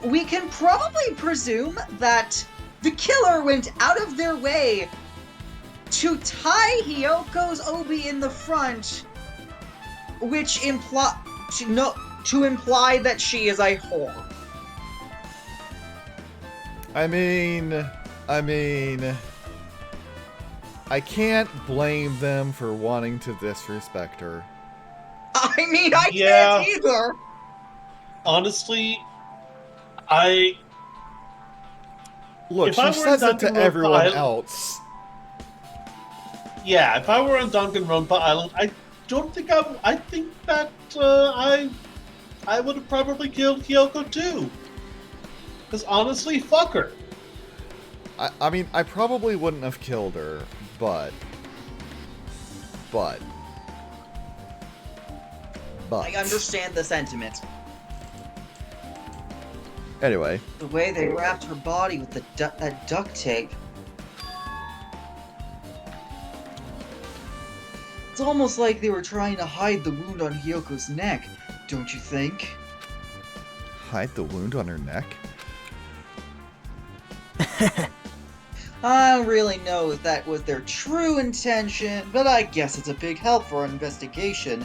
we can probably presume that the killer went out of their way to tie Hyoko's obi in the front, which to imply that she is a whore. I mean, I can't blame them for wanting to disrespect her. I mean, I Yeah. can't either. Honestly, Look, If I she were in says it to Danganronpa everyone Island- else. yeah, if I were on Danganronpa Island, I don't think I think that I would have probably killed Kyoko too. Because honestly, fuck her. I mean, I probably wouldn't have killed her, but... I understand the sentiment. Anyway, The way they wrapped her body with that duct tape. It's almost like they were trying to hide the wound on Hyoko's neck, don't you think? hide the wound on her neck? I don't really know if that was their true intention, but I guess it's a big help for our investigation.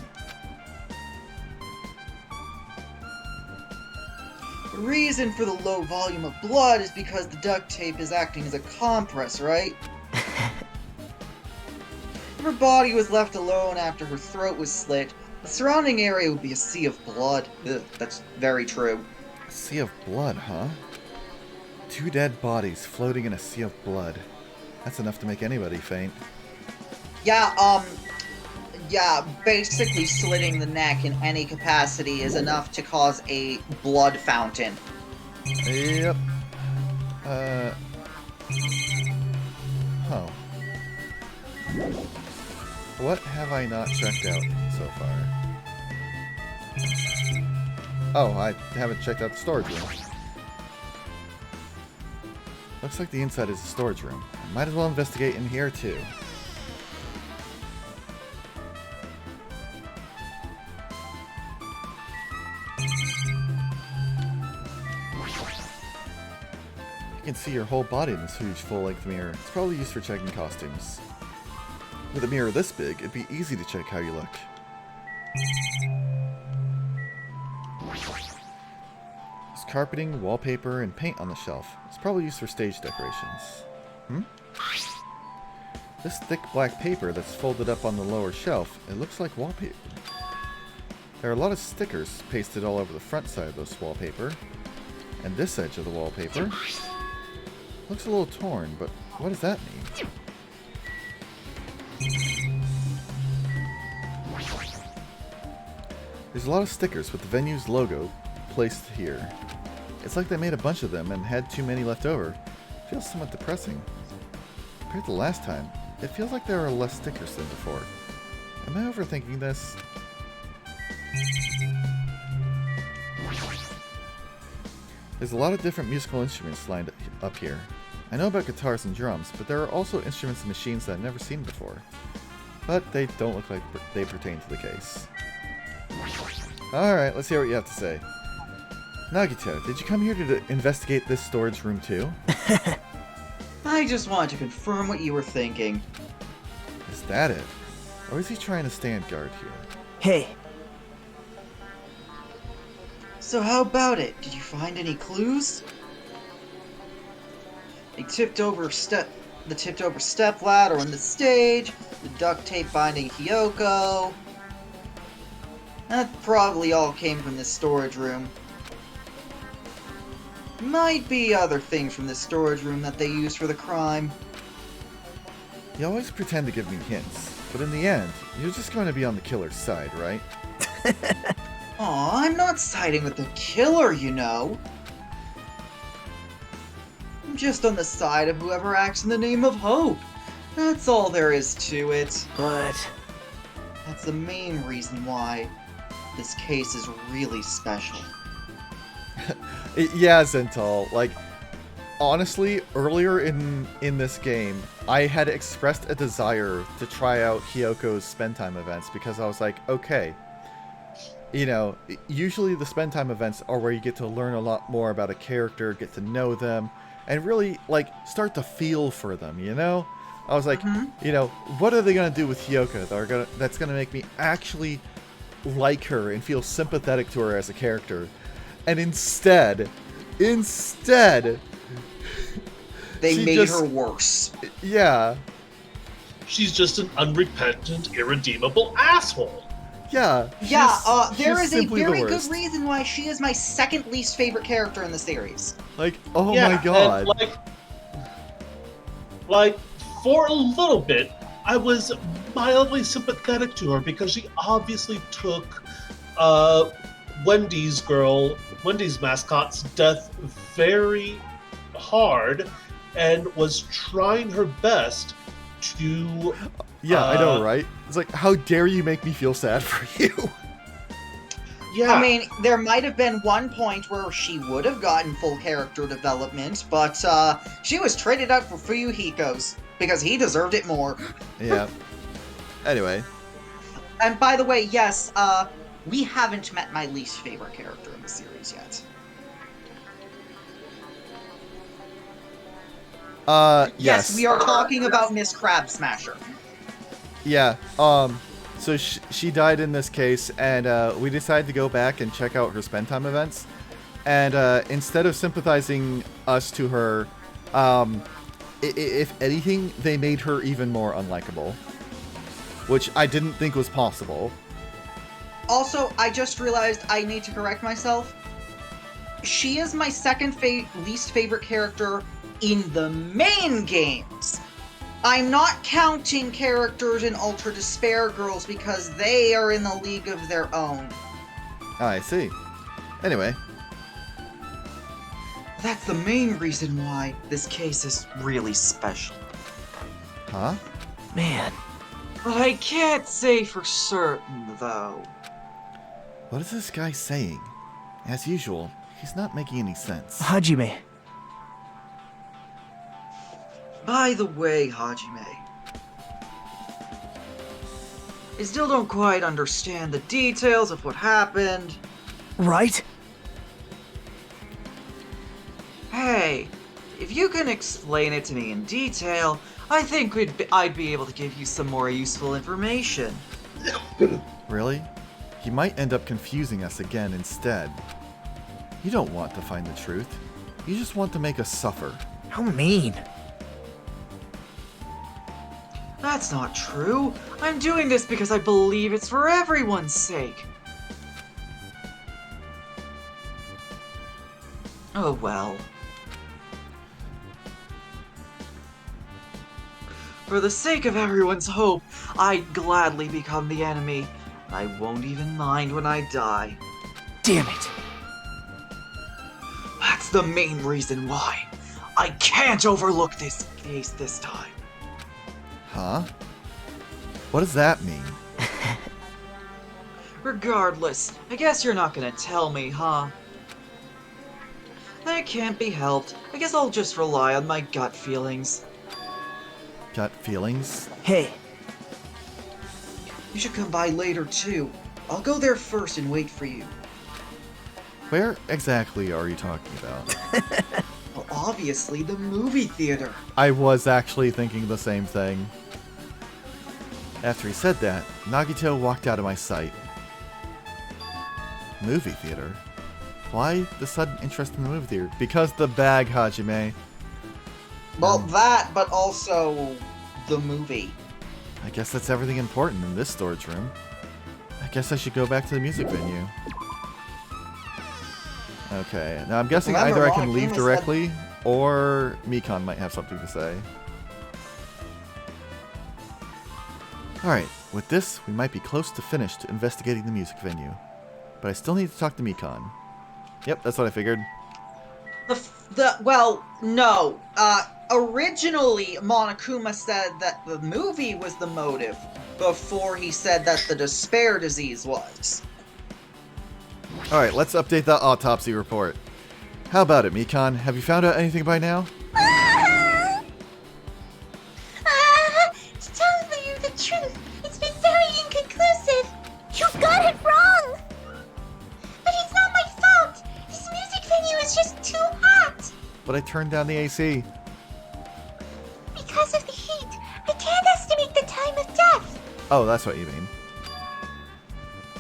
The reason for the low volume of blood is because the duct tape is acting as a compress, right? If her body was left alone after her throat was slit, the surrounding area would be a sea of blood. Ugh, that's very true. A sea of blood, huh? 2 dead bodies floating in a sea of blood. That's enough to make anybody faint. Yeah, basically slitting the neck in any capacity is enough to cause a blood fountain. Yep. Huh. What have I not checked out so far? Oh, I haven't checked out the storage room. Looks like the inside is a storage room. I might as well investigate in here too. You can see your whole body in this huge full-length mirror. It's probably used for checking costumes. With a mirror this big, it'd be easy to check how you look. There's carpeting, wallpaper, and paint on the shelf. It's probably used for stage decorations. This thick black paper that's folded up on the lower shelf, it looks like wallpaper. There are a lot of stickers pasted all over the front side of this wallpaper. And this edge of the wallpaper looks a little torn, but what does that mean? There's a lot of stickers with the venue's logo placed here. It's like they made a bunch of them and had too many left over. It feels somewhat depressing. Compared to last time, it feels like there are less stickers than before. Am I overthinking this? There's a lot of different musical instruments lined up here. I know about guitars and drums, but there are also instruments and machines that I've never seen before. But they don't look like they pertain to the case. Alright, let's hear what you have to say. Nagito, did you come here to investigate this storage room too? I just wanted to confirm what you were thinking. Is that it? Or is he trying to stand guard here? Hey, So how about it? Did you find any clues? The tipped over step ladder on the stage, the duct tape binding Hiyoko. That probably all came from this storage room. Might be other things from this storage room that they used for the crime. You always pretend to give me hints, but in the end, you're just going to be on the killer's side, right? Aw, I'm not siding with the killer, you know. I'm just on the side of whoever acts in the name of hope. That's all there is to it. but... That's the main reason why this case is really special. Yeah, Zental, like, honestly, earlier in this game, I had expressed a desire to try out Hiyoko's spend time events because I was like, okay, you know, usually the spend time events are where you get to learn a lot more about a character, get to know them, and really, like, start to feel for them, you know? I was like, you know, what are they going to do with Hiyoko that's going to make me actually like her and feel sympathetic to her as a character? And instead, they made her worse. Yeah. She's just an unrepentant, irredeemable asshole. Yeah. Yeah, there she's is a simply the very good worst. reason why she is my second least favorite character in the series. Like, oh Yeah, my god. and like, for a little bit, I was mildly sympathetic to her because she obviously took Wendy's mascot's death very hard and was trying her best to... Yeah, I know, right? It's like, how dare you make me feel sad for you? Yeah. I mean, there might have been one point where she would have gotten full character development, but she was traded out for Fuyuhiko's because he deserved it more. Yeah. Anyway. And by the way, yes, we haven't met my least favorite character in the series yet. Yes. we are talking about Miss Crab Smasher. Yeah. So she died in this case, and we decided to go back and check out her spend time events. And instead of sympathizing us to her, if anything, they made her even more unlikable, which I didn't think was possible. Also, I just realized I need to correct myself. She is my second least favorite character in the main games. I'm not counting characters in Ultra Despair Girls because they are in a league of their own. I see. Anyway. That's the main reason why this case is really special. Huh? Man. But I can't say for certain, though. What is this guy saying? As usual, he's not making any sense. Hajime. By the way, Hajime, I still don't quite understand the details of what happened. Right? Hey, if you can explain it to me in detail, I think I'd be able to give you some more useful information. Really? He might end up confusing us again instead. You don't want to find the truth. You just want to make us suffer. How mean. That's not true. I'm doing this because I believe it's for everyone's sake. Oh well. For the sake of everyone's hope, I'd gladly become the enemy. I won't even mind when I die. Damn it. That's the main reason why. I can't overlook this case this time. Huh? What does that mean? Regardless, I guess you're not gonna tell me, huh? That can't be helped. I guess I'll just rely on my gut feelings. Gut feelings? Hey. You should come by later, too. I'll go there first and wait for you. Where exactly are you talking about? Well, obviously, the movie theater. I was actually thinking the same thing. After he said that, Nagito walked out of my sight. Movie theater? Why the sudden interest in the movie theater? Because the bag, Hajime. Well, that, but also the movie. I guess that's everything important in this storage room. I guess I should go back to the music venue. Okay, now I'm guessing Remember, either I can Ron leave Amos directly, or Mikan might have something to say. Alright, with this, we might be close to finished investigating the music venue. But I still need to talk to Mikan. Yep, that's what I figured. Well, no. Originally, Monokuma said that the movie was the motive, before he said that the despair disease was. Alright, let's update that autopsy report. How about it, Mikan? Have you found out anything by now? To tell you the truth, it's been very inconclusive. You got it wrong. But it's not my fault. This music venue is just too hot. But I turned down the AC. Because of the heat, I can't estimate the time of death. Oh, that's what you mean.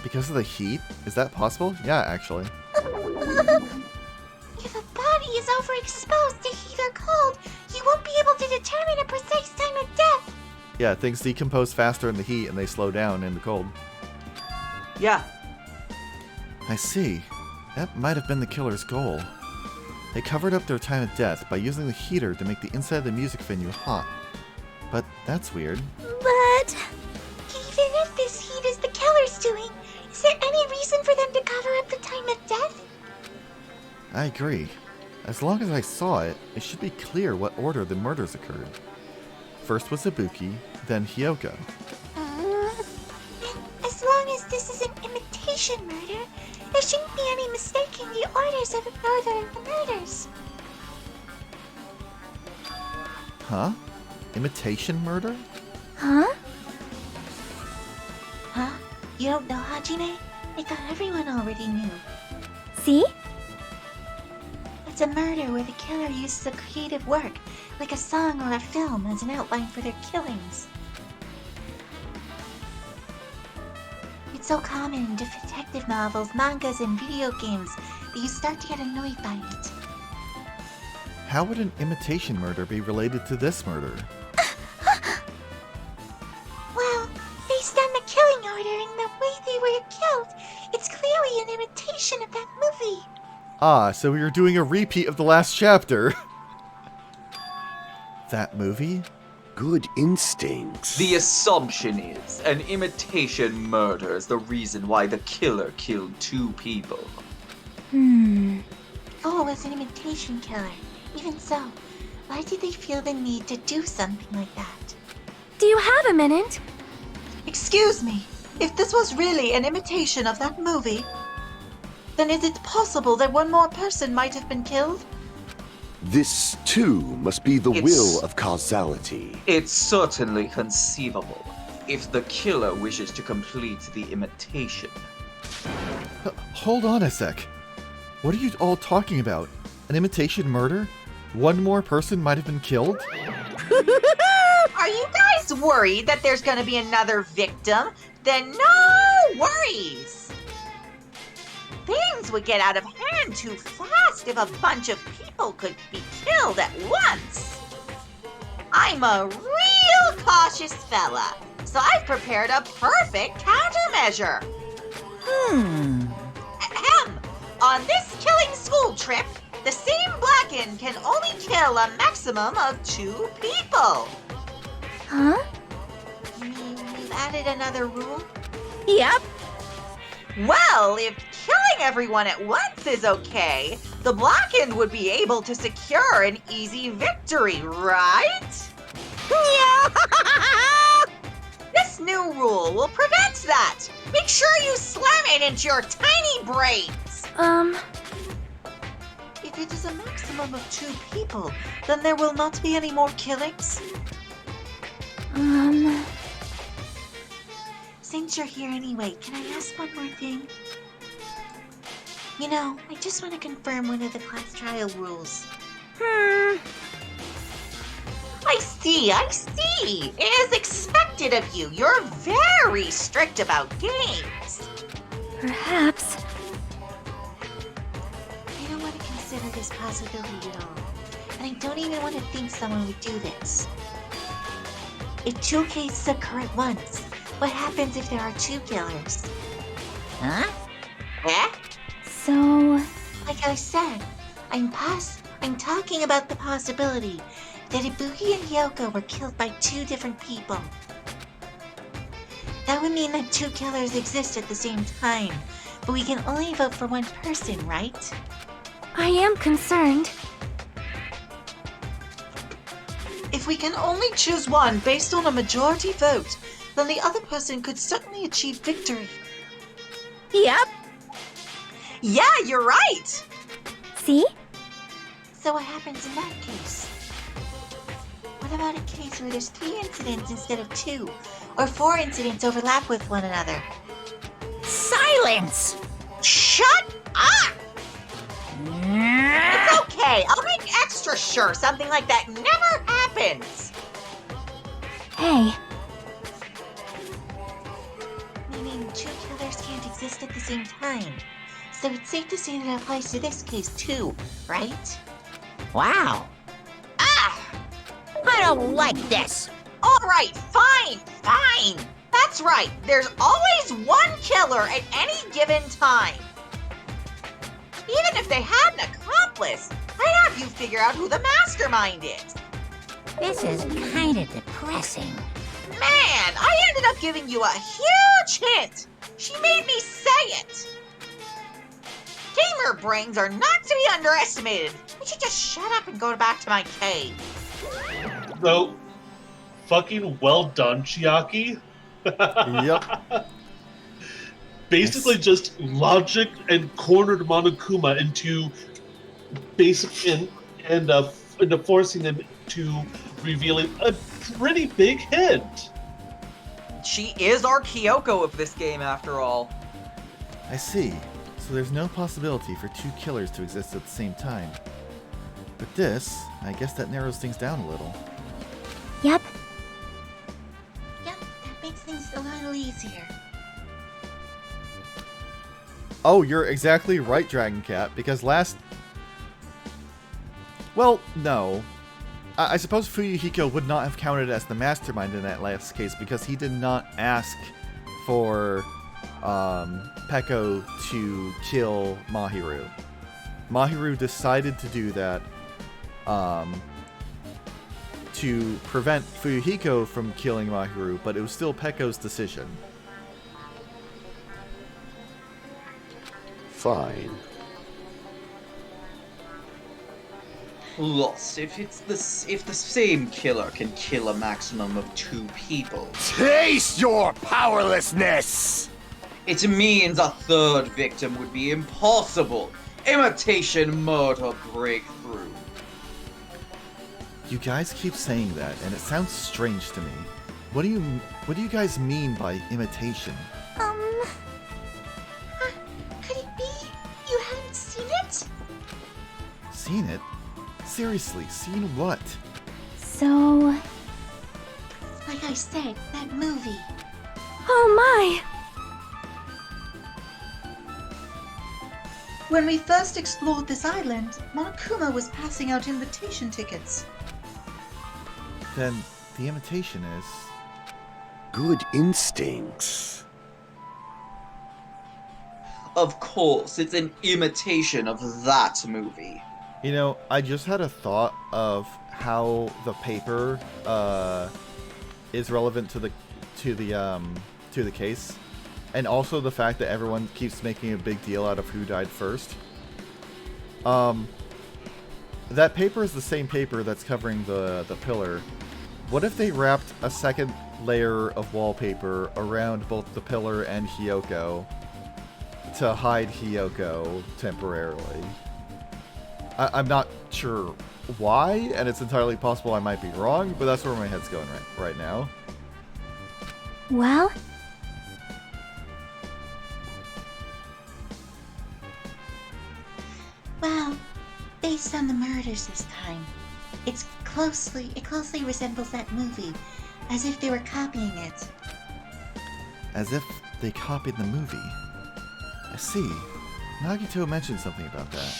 Because of the heat? Is that possible? Yeah, actually. If a body is overexposed to heat or cold, you won't be able to determine a precise time of death. Yeah, things decompose faster in the heat and they slow down in the cold. Yeah, I see. That might have been the killer's goal. They covered up their time of death by using the heater to make the inside of the music venue hot. But that's weird. But even if this heat is the killer's doing, is there any reason for them to cover up the time of death? I agree. As long as I saw it, it should be clear what order the murders occurred. First was Ibuki, then Hyoko. And as long as this is an imitation murder, there shouldn't be any mistaking the orders of the murders. Huh? Imitation murder? Huh? Huh? You don't know, Hajime? I thought everyone already knew. See? The It's a murder where the killer uses a creative work, like a song or a film, as an outline for their killings. It's so common in detective novels, mangas, and video games that you start to get annoyed by it. How would an imitation murder be related to this murder? Well, based on the killing order and the way they were killed, it's clearly an imitation of that movie. Ah, so we are doing a repeat of the last chapter. That movie? Good instincts. The assumption is an imitation murder is the reason why the killer killed 2 people. Oh, was an imitation killer. Even so, why did they feel the need to do something like that? Do you have a minute? Excuse me, if this was really an imitation of that movie, then is it possible that one more person might have been killed? This, too, must be the It's- will of causality. It's certainly conceivable if the killer wishes to complete the imitation. Hold on a sec. What are you all talking about? An imitation murder? One more person might have been killed? Are you guys worried that there's gonna be another victim? Then no worries! Things would get out of hand too fast if a bunch of people could be killed at once. I'm a real cautious fella, so I've prepared a perfect countermeasure. Ahem. On this killing school trip, the same Blackened can only kill a maximum of 2 people. Huh? You mean we've added another rule? Yep. Well, if killing everyone at once is okay, the Blackened would be able to secure an easy victory, right? Yeah. This new rule will prevent that. Make sure you slam it into your tiny brains. If it is a maximum of 2 people, then there will not be any more killings. Since you're here anyway, can I ask one more thing? You know, I just want to confirm one of the class trial rules. I see. It is expected of you. You're very strict about games. Perhaps. I don't want to consider this possibility at all. And I don't even want to think someone would do this. If 2 cases occur at once, what happens if there are 2 killers? Huh? Eh? So, Like I said, I'm talking about the possibility that Ibuki and Hyoko were killed by 2 different people. That would mean that 2 killers exist at the same time, but we can only vote for one person, right? I am concerned. If we can only choose one based on a majority vote, then the other person could certainly achieve victory. Yep. Yeah, you're right! See? So what happens in that case? What about a case where there's 3 incidents instead of 2, or 4 incidents overlap with one another? Silence! Shut up! It's okay, I'll make extra sure something like that never happens! Hey, Meaning 2 killers can't exist at the same time. So it's safe to say that it applies to this case too, right? Wow. Ah! I don't like this. Alright, fine! That's right, there's always one killer at any given time. Even if they had an accomplice, I'd have you figure out who the mastermind is. This is kind of depressing. Man, I ended up giving you a huge hint. She made me say it. Gamer brains are not to be underestimated. I should just shut up and go back to my cave. So, fucking well done, Chiaki. Yep. Basically, just logic and cornered Monokuma into into forcing them to revealing a pretty big hint. She is our Kyoko of this game, after all. I see. So there's no possibility for 2 killers to exist at the same time. But this, I guess that narrows things down a little. Yep. Yep, that makes things a little easier. Oh, you're exactly right, Dragon Cat, because last... Well, no. I suppose Fuyuhiko would not have counted as the mastermind in that last case because he did not ask for Peko to kill Mahiru. Mahiru decided to do that to prevent Fuyuhiko from killing Mahiru, but it was still Peko's decision. Fine. Plus, if the same killer can kill a maximum of 2 people, Taste your powerlessness! it means a 3rd victim would be impossible. Imitation murder breakthrough. You guys keep saying that, and it sounds strange to me. What do you guys mean by imitation? Could it be you haven't seen it? Seen it? Seriously, seen what? So... Like I said, that movie. Oh my! When we first explored this island, Monokuma was passing out invitation tickets. Then the imitation is... Good instincts. Of course, it's an imitation of that movie. You know, I just had a thought of how the paper is relevant to the case, and also the fact that everyone keeps making a big deal out of who died first. That paper is the same paper that's covering the pillar. What if they wrapped a second layer of wallpaper around both the pillar and Hiyoko to hide Hiyoko temporarily? I'm not sure why, and it's entirely possible I might be wrong, but that's where my head's going right now. Well? Well, based on the murders this time, it closely resembles that movie, as if they were copying it. As if they copied the movie. I see. Nagito mentioned something about that.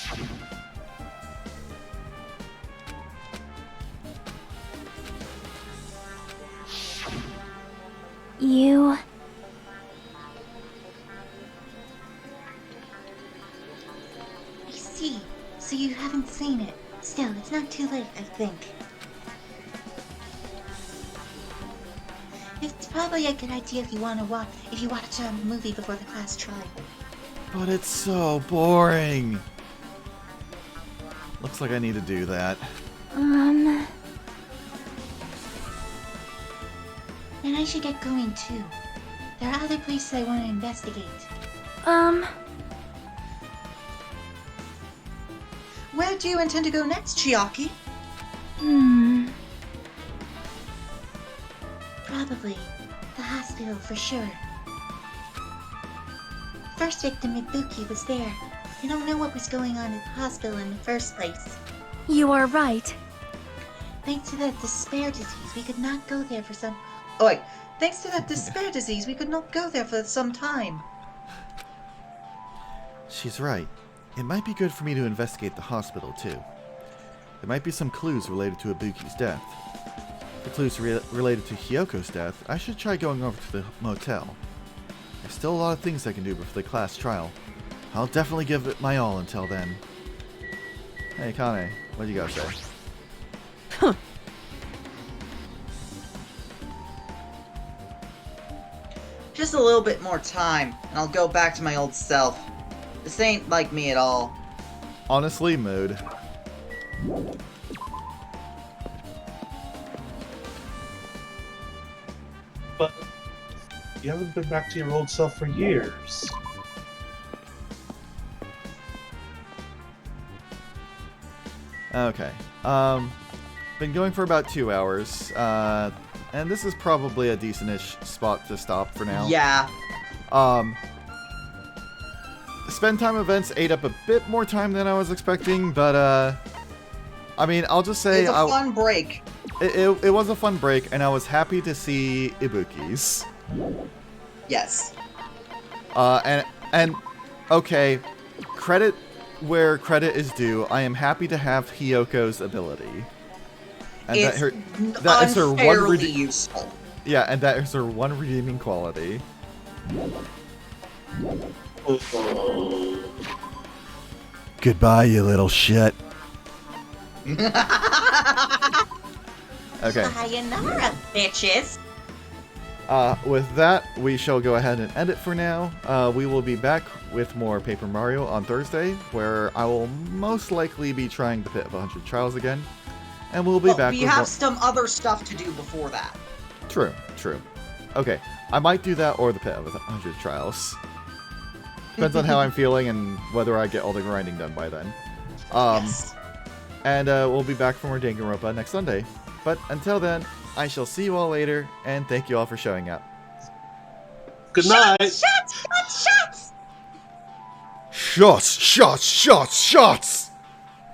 You... I see. So you haven't seen it. Still, it's not too late, I think. It's probably a good idea if you watch a movie before the class trial. But it's so boring. Looks like I need to do that. And I should get going too. There are other places I want to investigate. Where do you intend to go next, Chiaki? Probably the hospital for sure. First victim, Ibuki, was there. I don't know what was going on at the hospital in the first place. You are right. Thanks to that despair disease, we could not go there for some... Oh wait, thanks to that despair disease, we could not go there for some time. She's right. It might be good for me to investigate the hospital, too. There might be some clues related to Ibuki's death. The clues related to Hyoko's death, I should try going over to the motel. There's still a lot of things I can do before the class trial. I'll definitely give it my all until then. Hey, Kane, what do you gotta say? Just a little bit more time, and I'll go back to my old self. This ain't like me at all. Honestly, mood. But you haven't been back to your old self for years. Okay. Been going for about 2 hours, and this is probably a decent-ish spot to stop for now. Yeah. Spend time events ate up a bit more time than I was expecting, but I mean, I'll just say It's a fun break. It was a fun break, and I was happy to see Ibuki's. Yes. And okay, credit where credit is due. I am happy to have Hiyoko's ability, and It's that is her one unfairly useful. yeah, and that is her one redeeming quality. Goodbye, you little shit. Okay. Sayonara, bitches. With that, we shall go ahead and end it for now. We will be back with more Paper Mario on Thursday, where I will most likely be trying the Pit of 100 Trials again. And we'll be back We with have more... some other stuff to do before that. True, true. Okay, I might do that or the Pit of 100 Trials. Depends on how I'm feeling and whether I get all the grinding done by then. Yes. And we'll be back for more Danganronpa next Sunday. But until then, I shall see you all later, and thank you all for showing up. Good night. Shots! Shots! Shots! Shots! Shots! Shots! Shots!